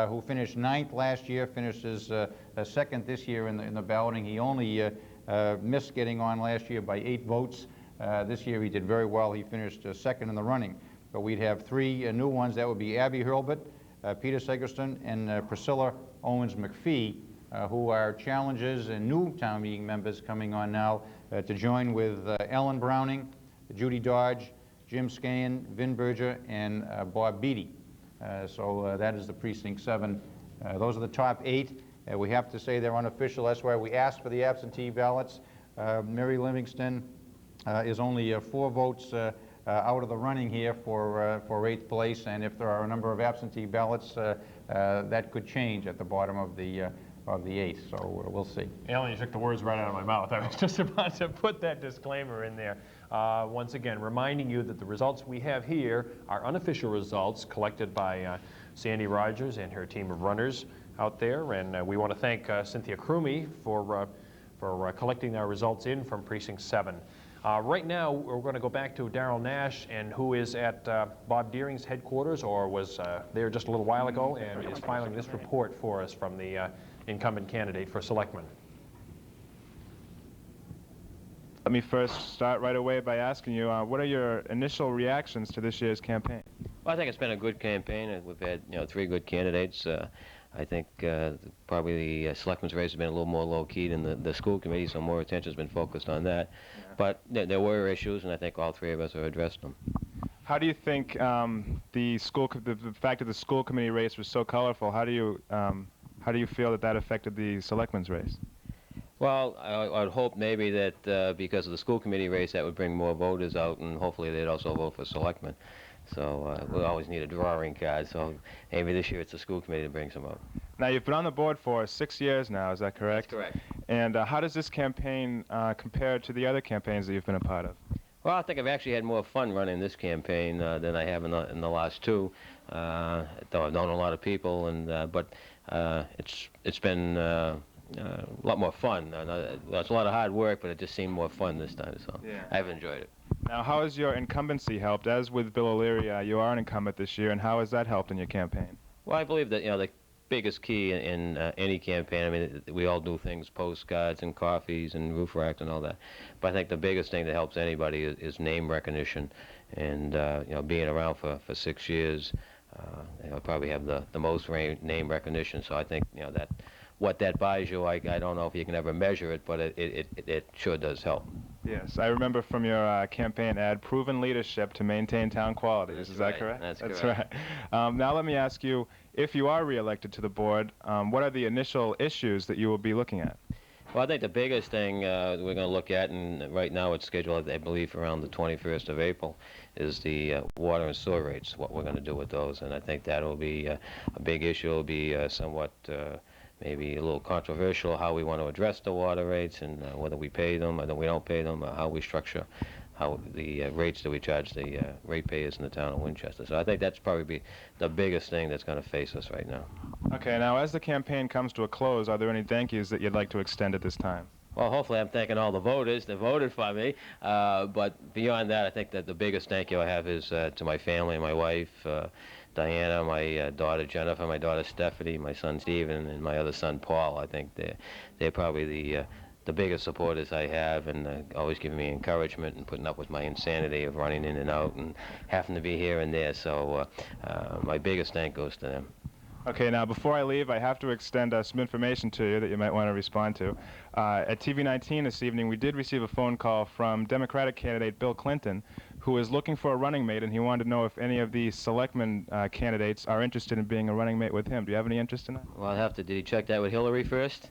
who finished 9th last year, finishes 2nd this year in the balloting. He only missed getting on last year by 8 votes. This year he did very well. He finished 2nd in the running. But we'd have 3 new ones. That would be Abby Hurlbut, Peter Segerstrom, and Priscilla Owens-McPhee, who are challengers and new town meeting members coming on now to join with Ellen Browning, Judy Dodge, Jim Scahan, Vin Berger, and Bob Beatty. So that is the Precinct 7. Those are the top 8. We have to say they're unofficial. That's why we asked for the absentee ballots. Mary Livingston is only 4 votes out of the running here for 8th place, and if there are a number of absentee ballots, that could change at the bottom of the 8th, so we'll see. Alan, you took the words right out of my mouth. I was just about to put that disclaimer in there. Once again, reminding you that the results we have here are unofficial results collected by Sandy Rogers and her team of runners out there, and we want to thank Cynthia Crumey for collecting our results in from Precinct 7. Right now, we're going to go back to Darrell Nash, and who is at Bob Deering's headquarters, or was there just a little while ago, and is filing this report for us from the incumbent candidate for selectman. Let me first start right away by asking you, what are your initial reactions to this year's campaign? Well, I think it's been a good campaign, and we've had 3 good candidates. I think probably the selectmen's race has been a little more low-key than the school committee, so more attention has been focused on that. Yeah. But there were issues, and I think all 3 of us have addressed them. How do you think the fact that the school committee race was so colorful, how do you feel that affected the selectmen's race? Well, I would hope maybe that because of the school committee race, that would bring more voters out, and hopefully they'd also vote for selectmen. So we always need a drawing card, so maybe this year it's the school committee that brings them out. Now, you've been on the board for 6 years now, is that correct? That's correct. And how does this campaign compare to the other campaigns that you've been a part of? Well, I think I've actually had more fun running this campaign than I have in the last two. Though I've known a lot of people, and but it's been a lot more fun. It's a lot of hard work, but it just seemed more fun this time, so Yeah. I've enjoyed it. Now, how has your incumbency helped? As with Bill O'Leary, you are an incumbent this year, and how has that helped in your campaign? Well, I believe that the biggest key in any campaign, I mean, we all do things, postcards and coffees and roof racks and all that, but I think the biggest thing that helps anybody is name recognition, and being around for 6 years, I probably have the most name recognition. So I think that what that buys you, I don't know if you can ever measure it, but it sure does help. Yes, I remember from your campaign ad, proven leadership to maintain town qualities. That's Is right. that correct? That's right. Now let me ask you, if you are reelected to the board, what are the initial issues that you will be looking at? Well, I think the biggest thing we're going to look at, and right now it's scheduled, I believe, around the 21st of April, is the water and sewer rates, what we're going to do with those. And I think that will be a big issue. It will be somewhat maybe a little controversial how we want to address the water rates, and whether we pay them, whether we don't pay them, or how we structure how the rates that we charge the ratepayers in the town of Winchester. So I think that's probably the biggest thing that's going to face us right now. Okay, now as the campaign comes to a close, are there any thank yous that you'd like to extend at this time? Well, hopefully I'm thanking all the voters that voted for me, but beyond that, I think that the biggest thank you I have is to my family, my wife, Diana, my daughter Jennifer, my daughter Stephanie, my son Stephen, and my other son Paul. I think they're probably the biggest supporters I have, and always giving me encouragement and putting up with my insanity of running in and out and having to be here and there. So my biggest thank goes to them. Okay, now before I leave, I have to extend some information to you that you might want to respond to. At TV 19 this evening, we did receive a phone call from Democratic candidate Bill Clinton, who is looking for a running mate, and he wanted to know if any of the selectmen candidates are interested in being a running mate with him. Do you have any interest in that? Well, I'll have to. Did he check that with Hillary first?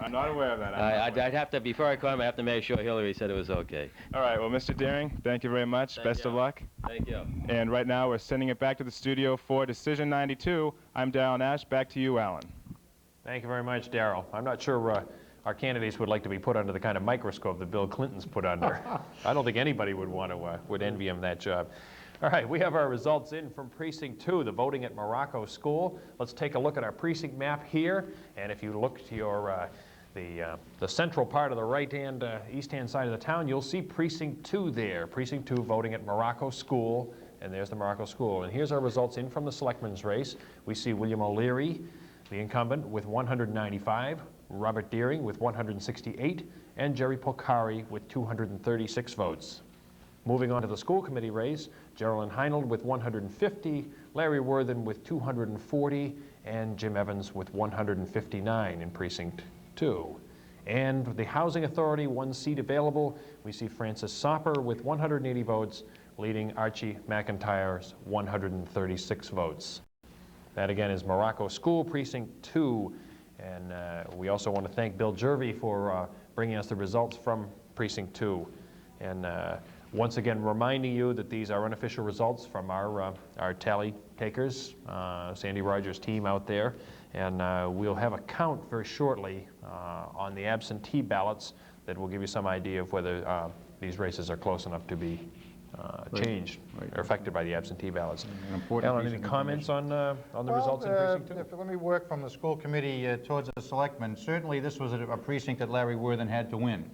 I'm not aware of that. I'd have to, before I call him, I have to make sure Hillary said it was okay. All right, well, Mr. Deering, thank you very much. Best of luck. Thank you. And right now, we're sending it back to the studio for Decision 92. I'm Darrell Nash. Back to you, Alan. Thank you very much, Darrell. I'm not sure our candidates would like to be put under the kind of microscope that Bill Clinton's put under. I don't think anybody would envy him that job. All right, we have our results in from Precinct 2, the voting at Morocco School. Let's take a look at our precinct map here, and if you look to your the central part of the right-hand, east-hand side of the town, you'll see Precinct 2 there. Precinct 2 voting at Morocco School, and there's the Morocco School. And here's our results in from the selectmen's race. We see William O'Leary, the incumbent, with 195, Robert Deering with 168, and Jerry Polcari with 236 votes. Moving on to the school committee race, Geraldine Heinold with 150, Larry Worthen with 240, and Jim Evans with 159 in Precinct 2. And the Housing Authority, one seat available. We see Francis Sopper with 180 votes, leading Archie McIntyre's 136 votes. That again is Morocco School, Precinct 2. And we also want to thank Bill Jervey for bringing us the results from Precinct 2. And once again, reminding you that these are unofficial results from our tally takers, Sandy Rogers' team out there. And we'll have a count very shortly on the absentee ballots that will give you some idea of whether these races are close enough to be changed or affected by the absentee ballots. Alan, any comments on the results in Precinct 2? Let me work from the school committee towards the selectmen. Certainly this was a precinct that Larry Worthen had to win.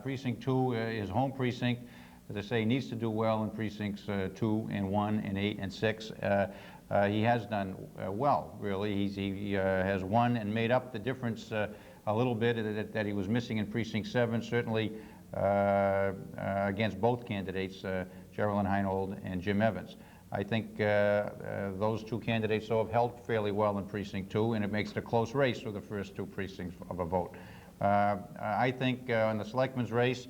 Precinct 2, his home precinct, as I say, needs to do well in precincts 2 and 1 and 8 and 6. He has done well, really. He has won and made up the difference a little bit that he was missing in Precinct 7, certainly against both candidates, Geraldine Heinold and Jim Evans. I think those two candidates have held fairly well in Precinct 2, and it makes it a close race for the first two precincts of a vote. I think in the selectmen's race,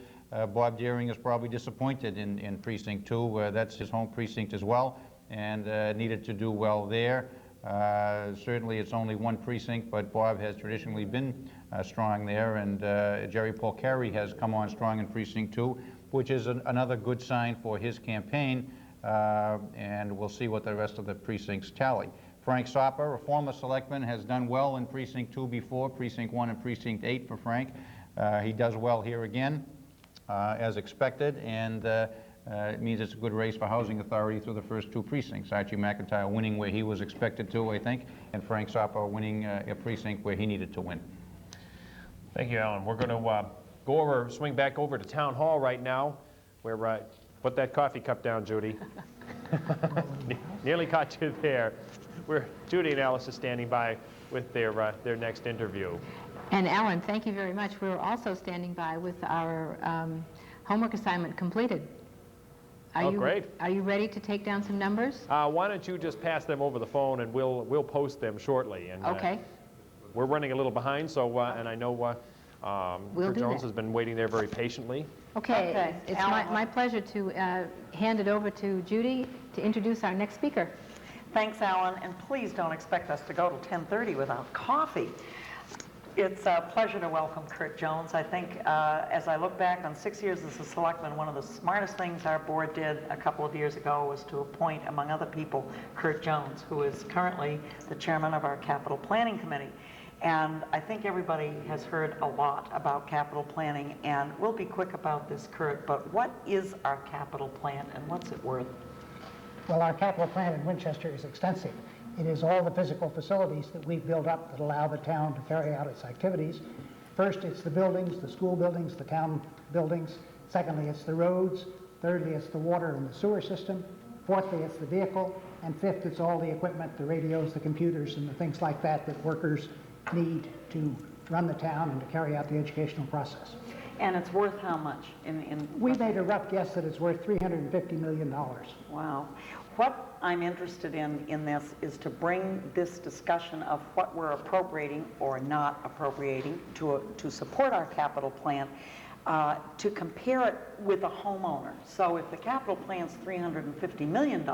Bob Deering is probably disappointed in Precinct 2. That's his home precinct as well, and needed to do well there. Certainly it's only one precinct, but Bob has traditionally been strong there, and Jerry Polcari has come on strong in Precinct 2, which is another good sign for his campaign, and we'll see what the rest of the precincts tally. Frank Sopper, a former selectman, has done well in Precinct 2 before, Precinct 1 and Precinct 8 for Frank. He does well here again, as expected, and it means it's a good race for Housing Authority through the first 2 precincts. Archie McIntyre winning where he was expected to, I think, and Frank Sopper winning a precinct where he needed to win. Thank you, Alan. We're going to swing back over to Town Hall right now, where put that coffee cup down, Judy. Nearly caught you there. Judy and Alice are standing by with their next interview. And Alan, thank you very much. We're also standing by with our homework assignment completed. Great. Are you ready to take down some numbers? Why don't you just pass them over the phone, and we'll post them shortly. And, okay. We're running a little behind, so and I know Kurt Jones has been waiting there very patiently. Okay. It's my pleasure to hand it over to Judy to introduce our next speaker. Thanks, Alan, and please don't expect us to go till 10:30 without coffee. It's a pleasure to welcome Kurt Jones. I think as I look back on 6 years as a selectman, one of the smartest things our board did a couple of years ago was to appoint, among other people, Kurt Jones, who is currently the chairman of our capital planning committee. And I think everybody has heard a lot about capital planning, and we'll be quick about this, Kurt, but what is our capital plan and what's it worth? Well, our capital plan in Winchester is extensive. It is all the physical facilities that we've built up that allow the town to carry out its activities. First, it's the buildings, the school buildings, the town buildings. Secondly, it's the roads. Thirdly, it's the water and the sewer system. Fourthly, it's the vehicle. And fifth, it's all the equipment, the radios, the computers, and the things like that that workers need to run the town and to carry out the educational process. And it's worth how much? We made a rough guess that it's worth $350 million. Wow. What I'm interested in this is to bring this discussion of what we're appropriating or not appropriating to support our capital plan, to compare it with a homeowner. So if the capital plan's $350 million,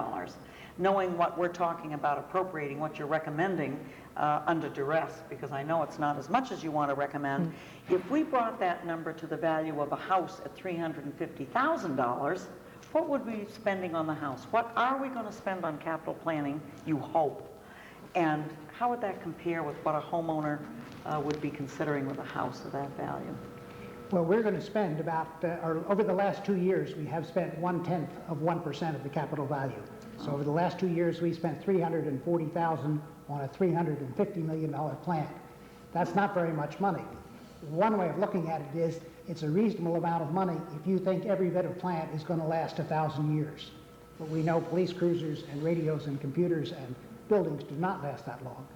knowing what we're talking about appropriating, what you're recommending under duress, because I know it's not as much as you want to recommend, if we brought that number to the value of a house at $350,000, what would we be spending on the house? What are we going to spend on capital planning, you hope? And how would that compare with what a homeowner would be considering with a house of that value? Well, we're going to spend about, over the last 2 years, we have spent 1/10 of 1% of the capital value. So over the last 2 years, we spent $340,000 on a $350 million plan. That's not very much money. One way of looking at it is it's a reasonable amount of money if you think every bit of plant is going to last 1,000 years. But we know police cruisers and radios and computers and buildings do not last that long.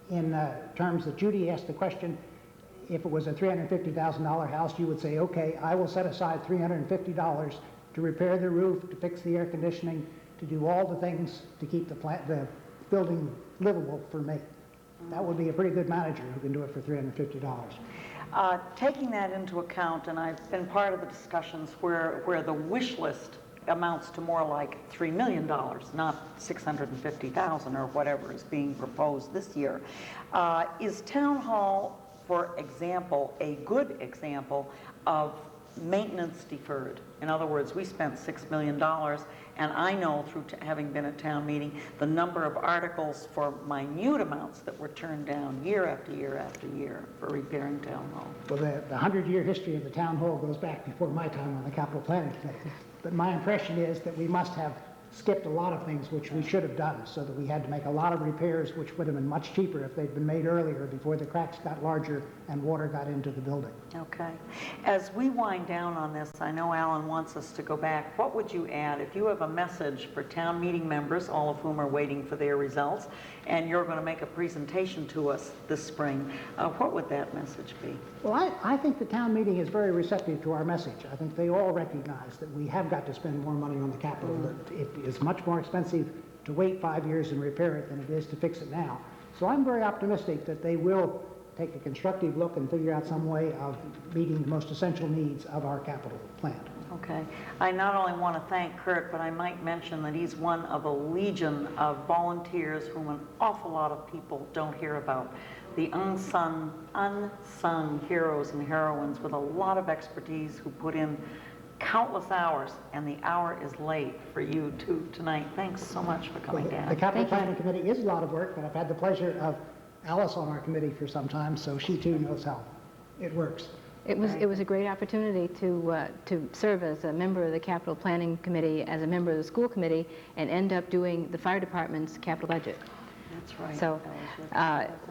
In terms that Judy asked the question, if it was a $350,000 house, you would say, okay, I will set aside $350 to repair the roof, to fix the air conditioning, to do all the things to keep the building livable for me. That would be a pretty good manager who can do it for $350. Taking that into account, and I've been part of the discussions where the wish list amounts to more like $3 million, not $650,000 or whatever is being proposed this year. Is Town Hall, for example, a good example of maintenance deferred? In other words, we spent $6 million, and I know through having been at town meeting, the number of articles for minute amounts that were turned down year after year after year for repairing Town Hall. Well, the 100-year history of the Town Hall goes back before my time on the Capital Planning Committee. But my impression is that we must have skipped a lot of things which we should have done, so that we had to make a lot of repairs which would have been much cheaper if they'd been made earlier before the cracks got larger and water got into the building. Okay. As we wind down on this, I know Alan wants us to go back. What would you add if you have a message for town meeting members, all of whom are waiting for their results, and you're going to make a presentation to us this spring? What would that message be? Well, I think the town meeting is very receptive to our message. I think they all recognize that we have got to spend more money on the capital. That it is much more expensive to wait 5 years and repair it than it is to fix it now. So I'm very optimistic that they will take a constructive look and figure out some way of meeting the most essential needs of our capital plan. Okay. I not only want to thank Kurt, but I might mention that he's one of a legion of volunteers whom an awful lot of people don't hear about. The unsung heroes and heroines with a lot of expertise who put in countless hours, and the hour is late for you too tonight. Thanks so much for coming down. The Capital Planning Committee is a lot of work, but I've had the pleasure of Alice on our committee for some time, so she too knows how it works. It was a great opportunity to serve as a member of the Capital Planning Committee, as a member of the school committee, and end up doing the fire department's capital budget. That's right. So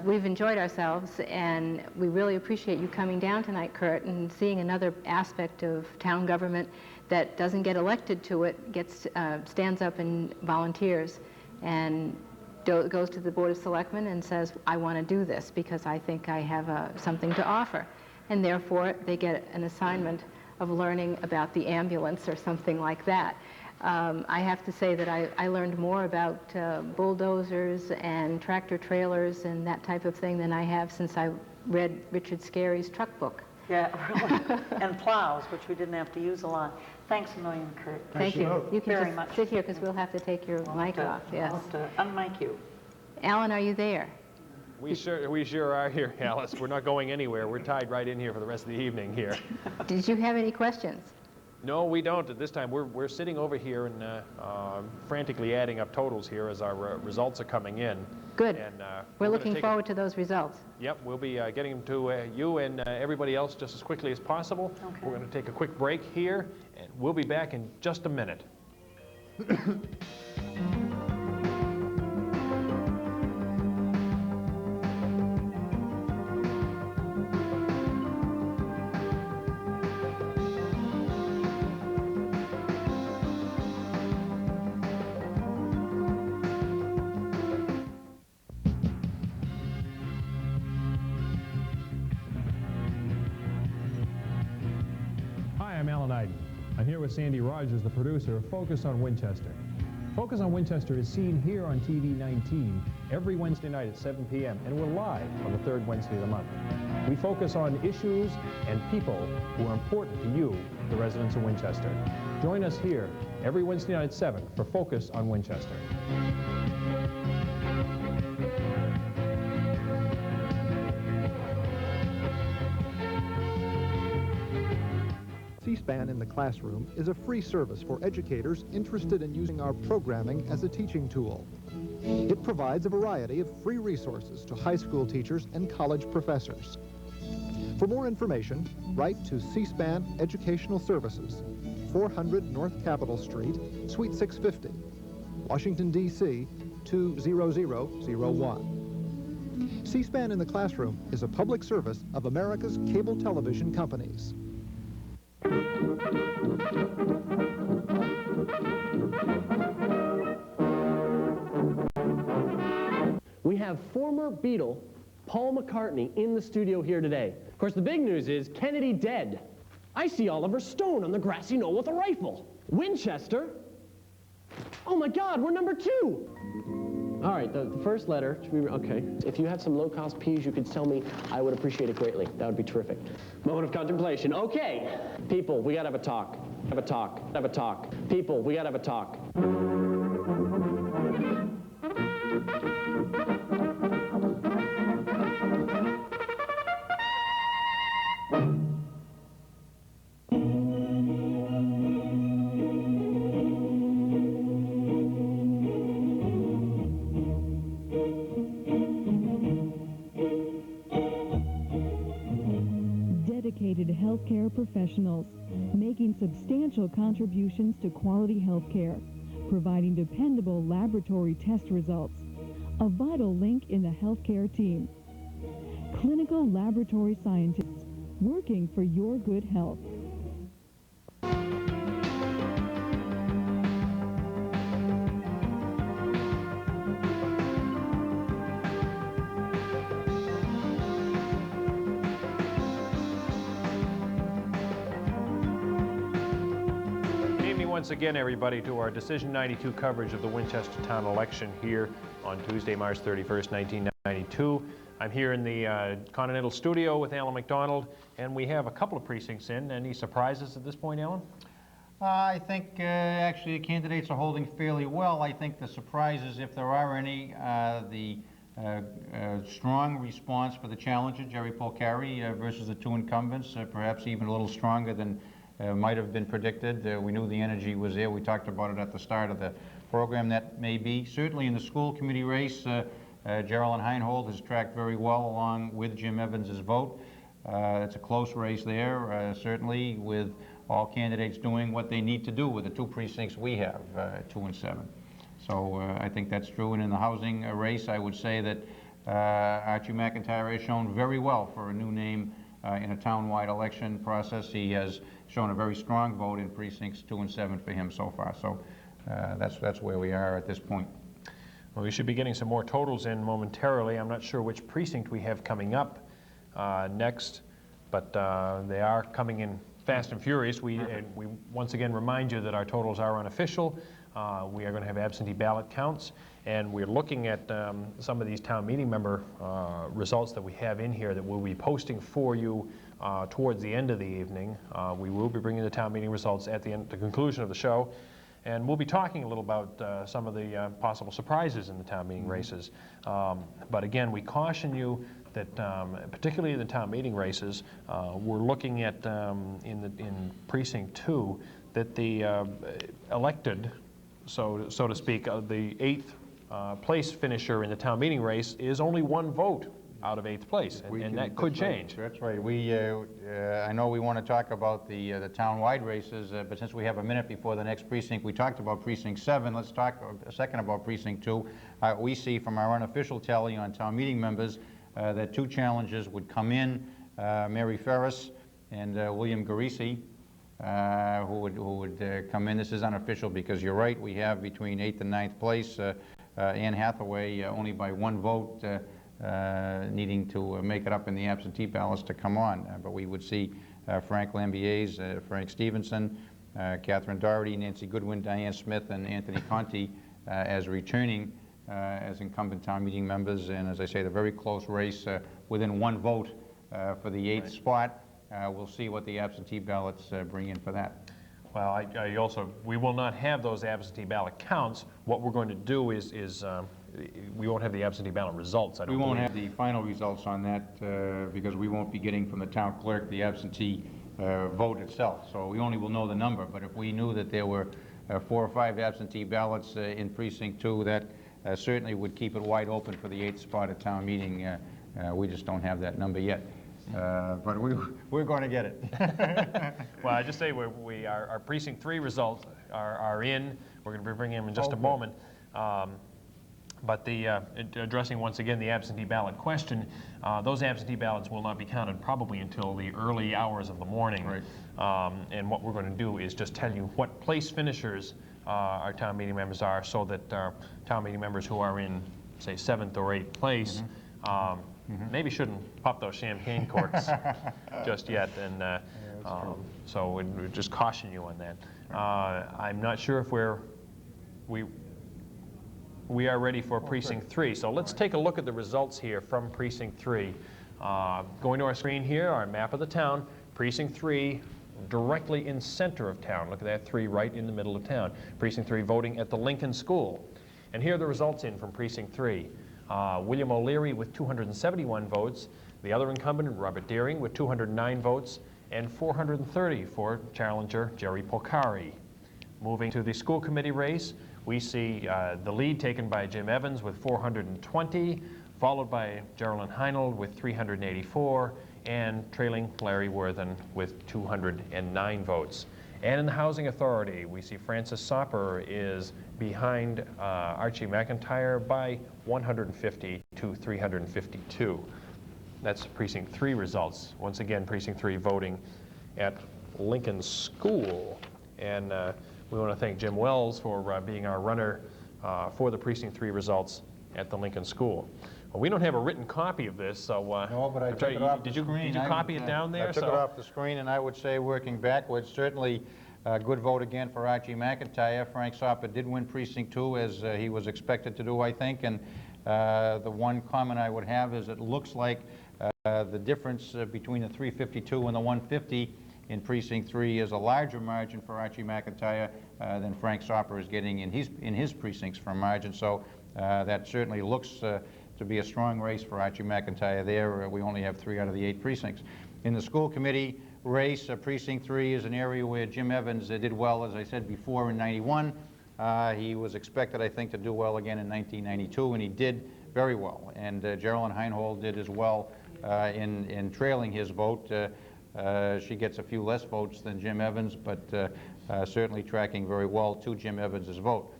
we've enjoyed ourselves, and we really appreciate you coming down tonight, Kurt, and seeing another aspect of town government that doesn't get elected to it, stands up and volunteers, and goes to the Board of Selectmen and says, I want to do this because I think I have something to offer. And therefore, they get an assignment of learning about the ambulance or something like that. I have to say that I learned more about bulldozers and tractor trailers and that type of thing than I have since I read Richard Scarry's truck book. Yeah, really. And plows, which we didn't have to use a lot. Thanks a million, Kurt. Thank you. You can very just much. sit here because we'll have to take your mic off. Yes. I'll have to unmic you. Alan, are you there? We sure are here, Alice. We're not going anywhere. We're tied right in here for the rest of the evening here. Did you have any questions? No, we don't at this time. We're sitting over here and frantically adding up totals here as our results are coming in. Good. And, we're looking forward to those results. Yep, we'll be getting them to you and everybody else just as quickly as possible. Okay. We're going to take a quick break here, and we'll be back in just a minute. I'm here with Sandy Rogers, the producer of Focus on Winchester. Focus on Winchester is seen here on TV 19 every Wednesday night at 7 p.m. and we're live on the third Wednesday of the month. We focus on issues and people who are important to you, the residents of Winchester. Join us here every Wednesday night at 7 for Focus on Winchester. C-SPAN in the Classroom is a free service for educators interested in using our programming as a teaching tool. It provides a variety of free resources to high school teachers and college professors. For more information, write to C-SPAN Educational Services, 400 North Capitol Street, Suite 650, Washington, D.C. 20001. C-SPAN in the Classroom is a public service of America's cable television companies. We have former Beatle Paul McCartney in the studio here today. Of course, the big news is Kennedy dead. I see Oliver Stone on the grassy knoll with a rifle. Winchester? Oh my God, we're number 2. All right, the first letter, okay. If you have some low-cost peas you could sell me, I would appreciate it greatly. That would be terrific. Moment of contemplation. Okay, people, we gotta have a talk. Have a talk. Have a talk. People, we gotta have a talk. Dedicated healthcare professionals making substantial contributions to quality healthcare, providing dependable laboratory test results, a vital link in the healthcare team. Clinical laboratory scientists working for your good health. Once again, everybody, to our Decision 92 coverage of the Winchester Town election here on Tuesday, March 31st, 1992. I'm here in the Continental Studio with Alan McDonald, and we have a couple of precincts in. Any surprises at this point, Alan? I think actually the candidates are holding fairly well. I think the surprises, if there are any, the strong response for the challenger, Jerry Polcari, versus the 2 incumbents, perhaps even a little stronger than might have been predicted. We knew the energy was there. We talked about it at the start of the program. That may be. Certainly in the school committee race, Geraldine Heinhold has tracked very well along with Jim Evans's vote. It's a close race there, certainly with all candidates doing what they need to do with the 2 precincts we have, 2 and 7. So I think that's true. And in the housing race, I would say that Archie McIntyre has shown very well for a new name in a town-wide election process. He has shown a very strong vote in precincts 2 and 7 for him so far. So that's where we are at this point. Well, we should be getting some more totals in momentarily. I'm not sure which precinct we have coming up next, but they are coming in fast and furious. We once again remind you that our totals are unofficial. We are going to have absentee ballot counts, and we're looking at some of these town meeting member results that we have in here that we'll be posting for you towards the end of the evening. We will be bringing the town meeting results at the conclusion of the show, and we'll be talking a little about some of the possible surprises in the town meeting races. But again, we caution you that particularly in the town meeting races, we're looking at in precinct 2 that the elected, so to speak, the 8th place finisher in the town meeting race is only 1 vote out of 8th place, and that could change. That's right. I know we want to talk about the town-wide races, but since we have a minute before the next precinct, we talked about precinct 7. Let's talk a second about precinct 2. We see from our unofficial tally on town meeting members that 2 challengers would come in, Mary Ferris and William Garisi, who would come in. This is unofficial because you're right, we have between 8th and 9th place Anne Hathaway only by 1 vote needing to make it up in the absentee ballots to come on. But we would see Frank Lambiers, Frank Stevenson, Catherine Doherty, Nancy Goodwin, Diane Smith, and Anthony Conti as returning as incumbent town meeting members. And as I say, the very close race within 1 vote for the 8th spot. We'll see what the absentee ballots bring in for that. Well, we will not have those absentee ballot counts. What we're going to do is we won't have the absentee ballot results. We won't have the final results on that because we won't be getting from the town clerk the absentee vote itself. So we only will know the number. But if we knew that there were 4 or 5 absentee ballots in precinct 2, that certainly would keep it wide open for the 8th spot at town meeting. We just don't have that number yet. But we're going to get it. Well, I just say our precinct 3 results are in. We're going to be bringing them in just a moment. But addressing once again the absentee ballot question, those absentee ballots will not be counted probably until the early hours of the morning. Right. And what we're going to do is just tell you what place finishers our town meeting members are, so that our town meeting members who are in, say, 7th or 8th place maybe shouldn't pop those champagne corks just yet. And so we'd just caution you on that. I'm not sure if we are ready for precinct 3. So let's take a look at the results here from precinct 3. Going to our screen here, our map of the town, precinct 3 directly in center of town. Look at that, 3 right in the middle of town. Precinct 3 voting at the Lincoln School. And here are the results in from precinct 3. William O'Leary with 271 votes. The other incumbent, Robert Deering, with 209 votes, and 430 for challenger Jerry Polcari. Moving to the school committee race, we see the lead taken by Jim Evans with 420, followed by Geraldine Heinhold with 384, and trailing Larry Worthen with 209 votes. And in the Housing Authority, we see Francis Soper is behind Archie McIntyre by 150 to 352. That's precinct 3 results. Once again, precinct 3 voting at Lincoln School. And we want to thank Jim Wells for being our runner for the precinct 3 results at the Lincoln School. Well, we don't have a written copy of this, so no, but I took it off the screen. Did you copy it down there? I took it off the screen, and I would say, working backwards, certainly a good vote again for Archie McIntyre. Frank Soper did win precinct 2, as he was expected to do, I think. And the one comment I would have is it looks like the difference between the 352 and the 150 in precinct 3 is a larger margin for Archie McIntyre than Frank Soper is getting in his precincts from margin. So that certainly looks to be a strong race for Archie McIntyre there. We only have 3 out of the 8 precincts. In the school committee, race. Precinct 3 is an area where Jim Evans did well, as I said before, in '91. He was expected, I think, to do well again in 1992, and he did very well. And Geraldine Heinhold did as well in trailing his vote. She gets a few less votes than Jim Evans, but certainly tracking very well to Jim Evans's vote.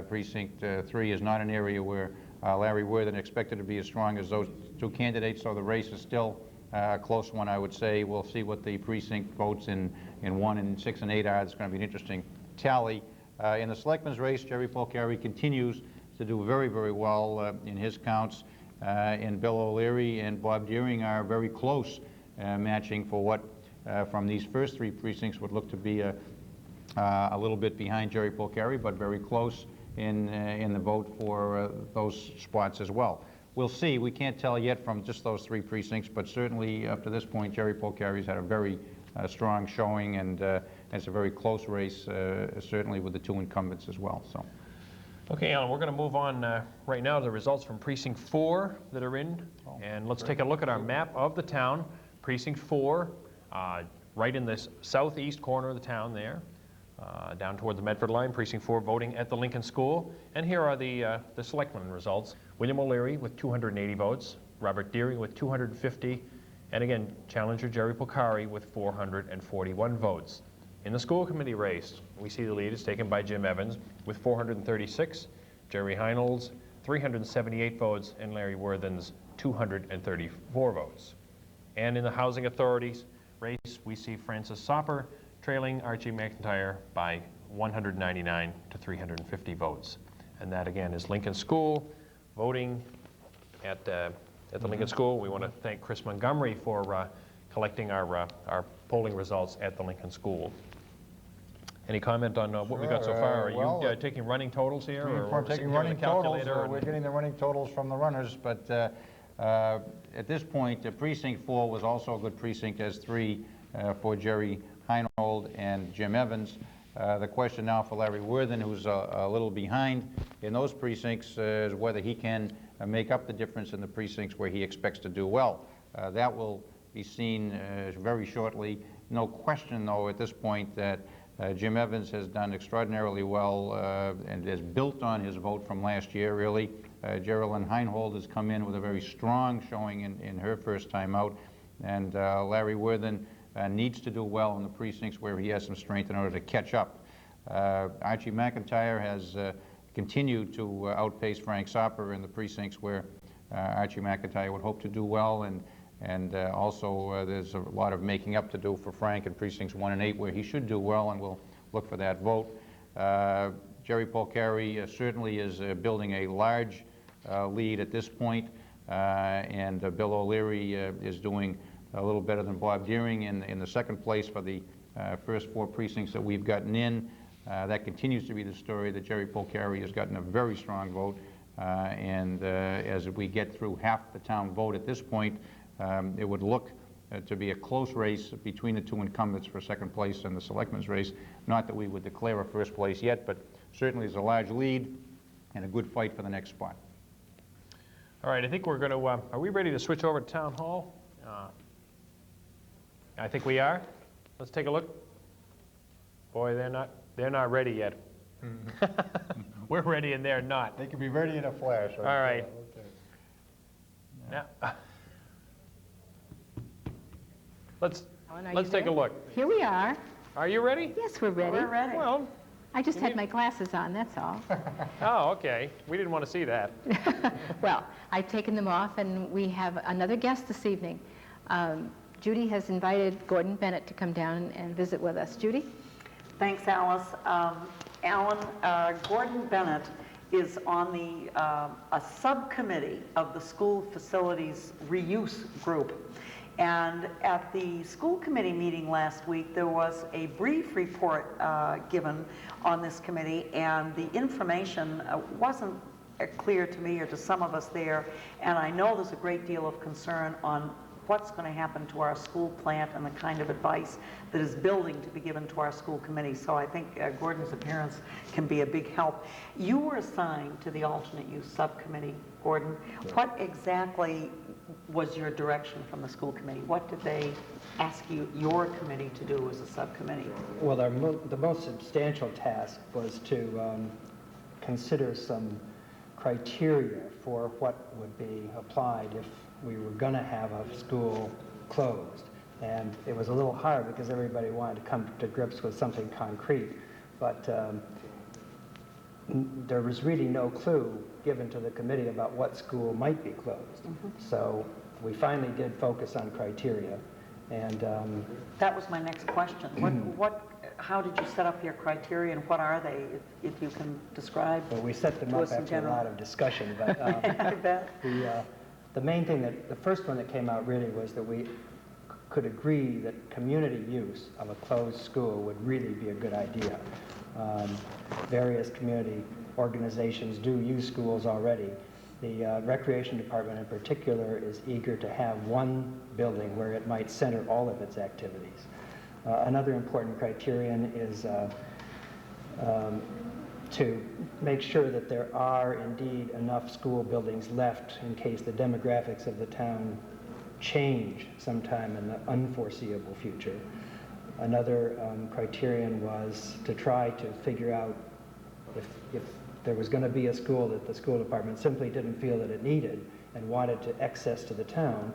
Precinct 3 is not an area where Larry Worthen expected to be as strong as those two candidates, so the race is still a close one, I would say. We'll see what the precinct votes in 1 and 6 and 8 are. It's going to be an interesting tally. In the selectmen's race, Jerry Polcari continues to do very, very well in his counts. And Bill O'Leary and Bob Deering are very close, matching for what from these first 3 precincts would look to be a little bit behind Jerry Polcari, but very close in the vote for those spots as well. We'll see. We can't tell yet from just those 3 precincts, but certainly up to this point, Jerry Polcari's had a very strong showing, and it's a very close race, certainly with the 2 incumbents as well. So. Okay, Alan, we're going to move on right now to the results from Precinct 4 that are in. And let's take a look at our map of the town. Precinct 4, right in this southeast corner of the town there, down toward the Medford line. Precinct 4 voting at the Lincoln School. And here are the selectmen results. William O'Leary with 280 votes, Robert Deering with 250, and again, challenger Jerry Polcari with 441 votes. In the school committee race, we see the lead is taken by Jim Evans with 436, Jerry Heinolds 378 votes, and Larry Worthen's 234 votes. And in the housing authorities race, we see Francis Sopper trailing Archie McIntyre by 199 to 350 votes. And that again is Lincoln School voting at the Lincoln School. We want to thank Chris Montgomery for collecting our polling results at the Lincoln School. Any comment on what we got so far? Are you taking running totals here? We're taking running totals. We're getting the running totals from the runners, but at this point, Precinct 4 was also a good precinct as 3 for Jerry Heinhold and Jim Evans. The question now for Larry Worthen, who's a little behind in those precincts, is whether he can make up the difference in the precincts where he expects to do well. That will be seen very shortly. No question, though, at this point that Jim Evans has done extraordinarily well and has built on his vote from last year, really. Geraldine Heinhold has come in with a very strong showing in her first time out, and Larry Worthen needs to do well in the precincts where he has some strength in order to catch up. Archie McIntyre has continued to outpace Frank Sopper in the precincts where Archie McIntyre would hope to do well, and also there's a lot of making up to do for Frank in precincts 1 and 8 where he should do well, and we'll look for that vote. Jerry Polcari certainly is building a large lead at this point, and Bill O'Leary is doing a little better than Bob Deering in the second place for the first 4 precincts that we've gotten in. That continues to be the story, that Jerry Polcari has gotten a very strong vote, and as we get through half the town vote at this point, it would look to be a close race between the 2 incumbents for second place in the selectmen's race. Not that we would declare a first place yet, but certainly there's a large lead and a good fight for the next spot. All right, I think we're going to, are we ready to switch over to Town Hall? I think we are. Let's take a look. Boy, they're not ready yet. We're ready and they're not. They can be ready in a flash. All right. Okay. Now, let's take a look. Here we are. Are you ready? Yes, we're ready. We're ready. Well, I just had my glasses on, that's all. oh, okay. We didn't want to see that. Well, I've taken them off, and we have another guest this evening. Judy has invited Gordon Bennett to come down and visit with us. Judy? Thanks, Alice. Alan, Gordon Bennett is on a subcommittee of the school facilities reuse group. And at the school committee meeting last week, there was a brief report given on this committee, and the information wasn't clear to me or to some of us there. And I know there's a great deal of concern on what's going to happen to our school plant and the kind of advice that is building to be given to our school committee. So I think Gordon's appearance can be a big help. You were assigned to the alternate use subcommittee, Gordon. What exactly was your direction from the school committee? What did they ask you, your committee, to do as a subcommittee? Well, the most substantial task was to consider some criteria for what would be applied if we were going to have a school closed. And it was a little hard because everybody wanted to come to grips with something concrete. But there was really no clue given to the committee about what school might be closed. So we finally did focus on criteria. And that was my next question. How did you set up your criteria, and what are they, if you can describe? Well, we set them up after a lot of discussion. But the main thing the first one that came out really was that we could agree that community use of a closed school would really be a good idea. Various community organizations do use schools already. The Recreation Department in particular is eager to have one building where it might center all of its activities. Another important criterion is to make sure that there are indeed enough school buildings left in case the demographics of the town change sometime in the unforeseeable future. Another criterion was to try to figure out if there was going to be a school that the school department simply didn't feel that it needed and wanted to access to the town,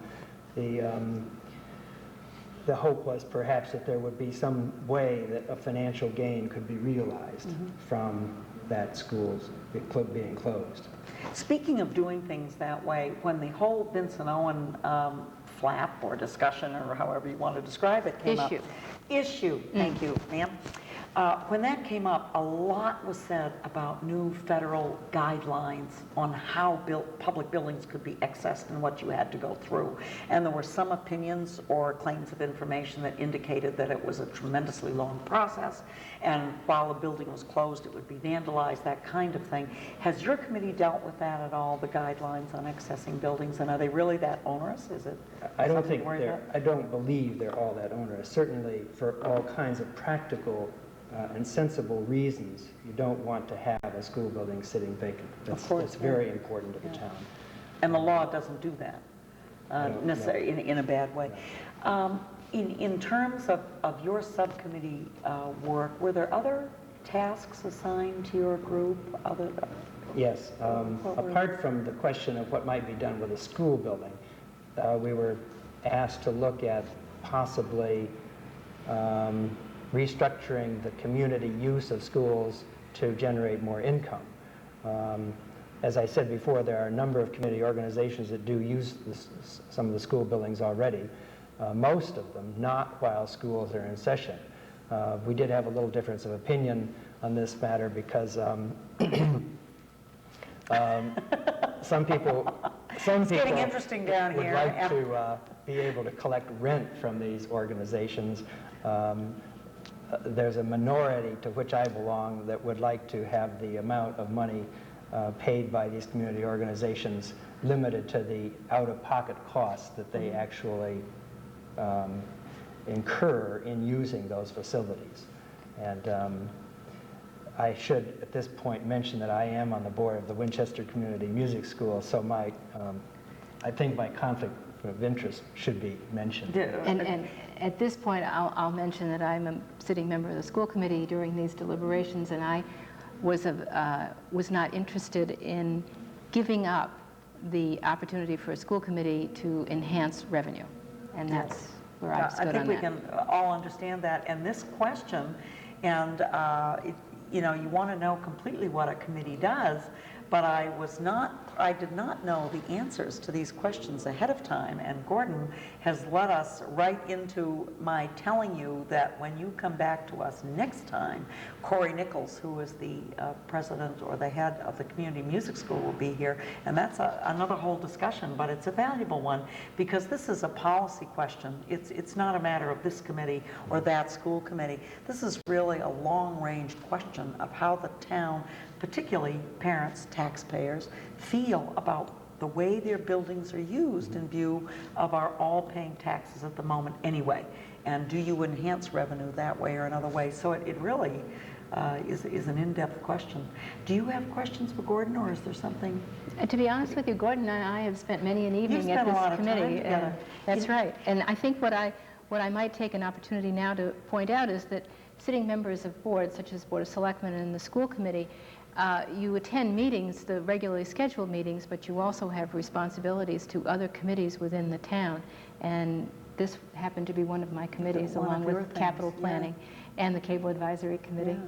the hope was perhaps that there would be some way that a financial gain could be realized from that school's being closed. Speaking of doing things that way, when the whole Vincent Owen flap or discussion, or however you want to describe it, came up. Issue. Thank you, ma'am. When that came up, a lot was said about new federal guidelines on how public buildings could be accessed and what you had to go through. And there were some opinions or claims of information that indicated that it was a tremendously long process, and while the building was closed, it would be vandalized, that kind of thing. Has your committee dealt with that at all, the guidelines on accessing buildings, and are they really that onerous? Is it? I don't believe they're all that onerous. Certainly, for all kinds of practical and sensible reasons, you don't want to have a school building sitting vacant. That's very important to the town. And the law doesn't do that necessarily in a bad way. In terms of your subcommittee work, were there other tasks assigned to your group? Yes. Apart from the question of what might be done with a school building, we were asked to look at possibly restructuring the community use of schools to generate more income. As I said before, there are a number of community organizations that do use some of the school buildings already, most of them not while schools are in session. We did have a little difference of opinion on this matter because some people getting interesting down would here. like to be able to collect rent from these organizations. There's a minority to which I belong that would like to have the amount of money paid by these community organizations limited to the out-of-pocket costs that they actually incur in using those facilities. And I should at this point mention that I am on the board of the Winchester Community Music School, so I think my conflict of interest should be mentioned. And at this point, I'll mention that I'm a sitting member of the school committee during these deliberations, and I was not interested in giving up the opportunity for a school committee to enhance revenue, and that's where I stood on that. I think we can all understand that. And this question, and you want to know completely what a committee does, but I did not know the answers to these questions ahead of time, and Gordon has led us right into my telling you that when you come back to us next time, Corey Nichols, who is the president or the head of the community music school, will be here, and that's another whole discussion, but it's a valuable one because this is a policy question. It's not a matter of this committee or that school committee. This is really a long-range question of how the town, particularly parents, taxpayers, feel about the way their buildings are used in view of our all paying taxes at the moment anyway. And do you enhance revenue that way or another way? So it really is an in-depth question. Do you have questions for Gordon, or is there something? To be honest with you, Gordon and I have spent many an evening at this committee. That's right. And I think what I might take an opportunity now to point out is that sitting members of boards, such as Board of Selectmen and the school committee, you attend meetings, the regularly scheduled meetings, but you also have responsibilities to other committees within the town. And this happened to be one of my committees, along with capital planning and the Cable Advisory Committee. Yeah.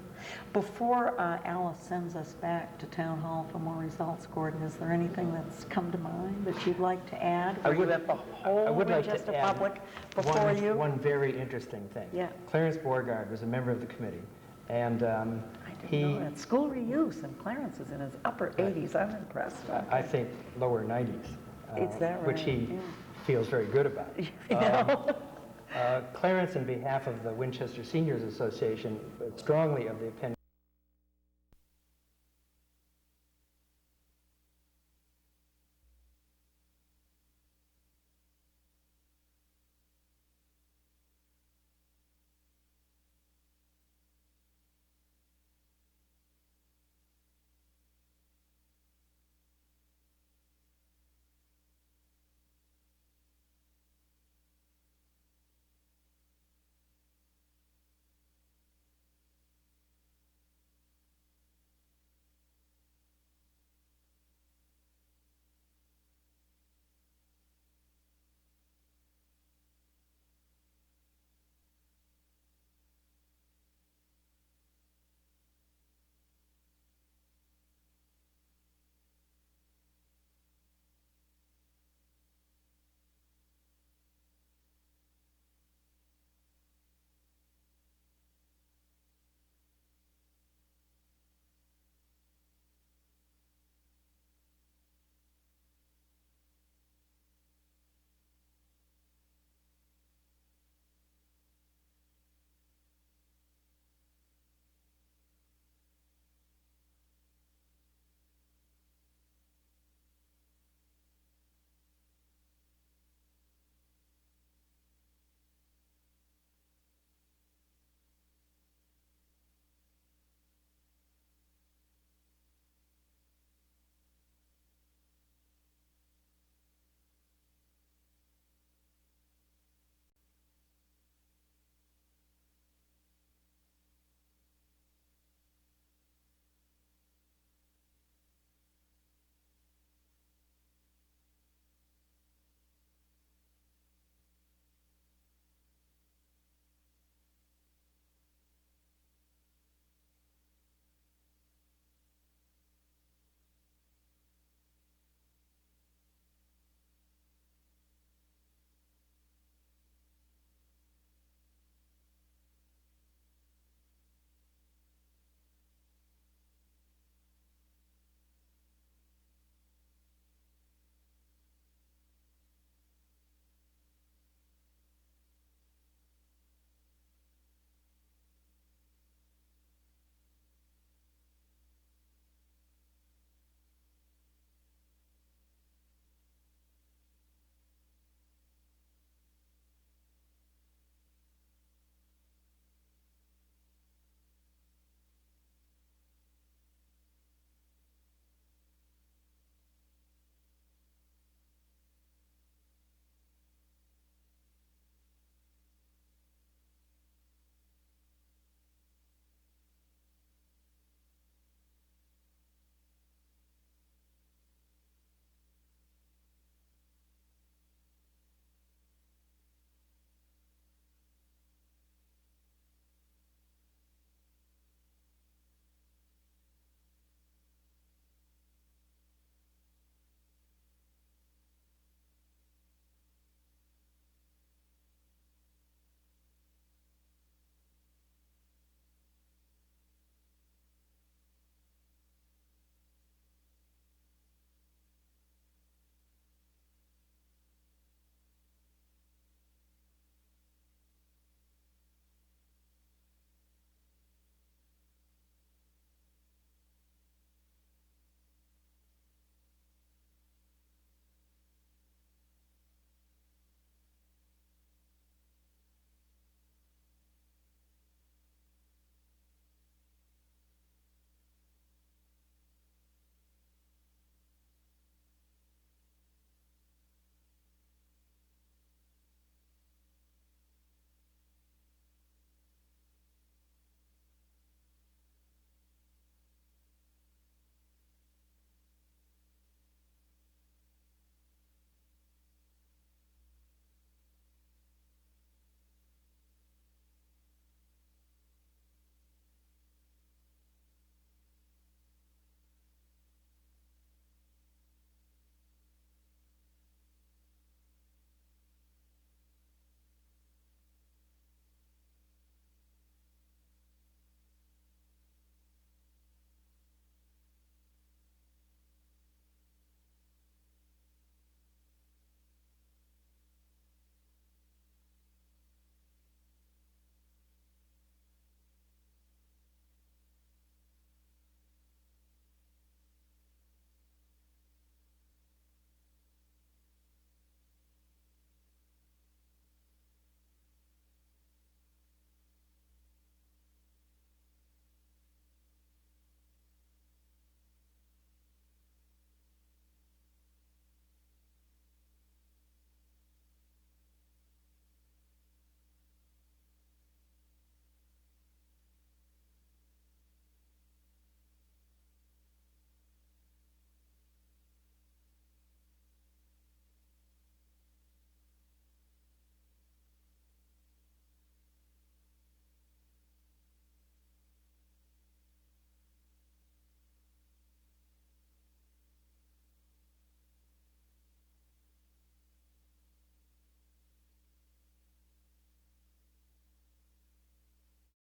Before Alice sends us back to Town Hall for more results, Gordon, is there anything that's come to mind that you'd like to add? I would let the whole Winchester public before you? One very interesting thing. Yeah. Clarence Borgard was a member of the committee, and I didn't know that. School reuse, and Clarence is in his upper 80s. I'm impressed. I think lower 90s. Is that right? Which he feels very good about. Clarence, on behalf of the Winchester Seniors Association, strongly of the opinion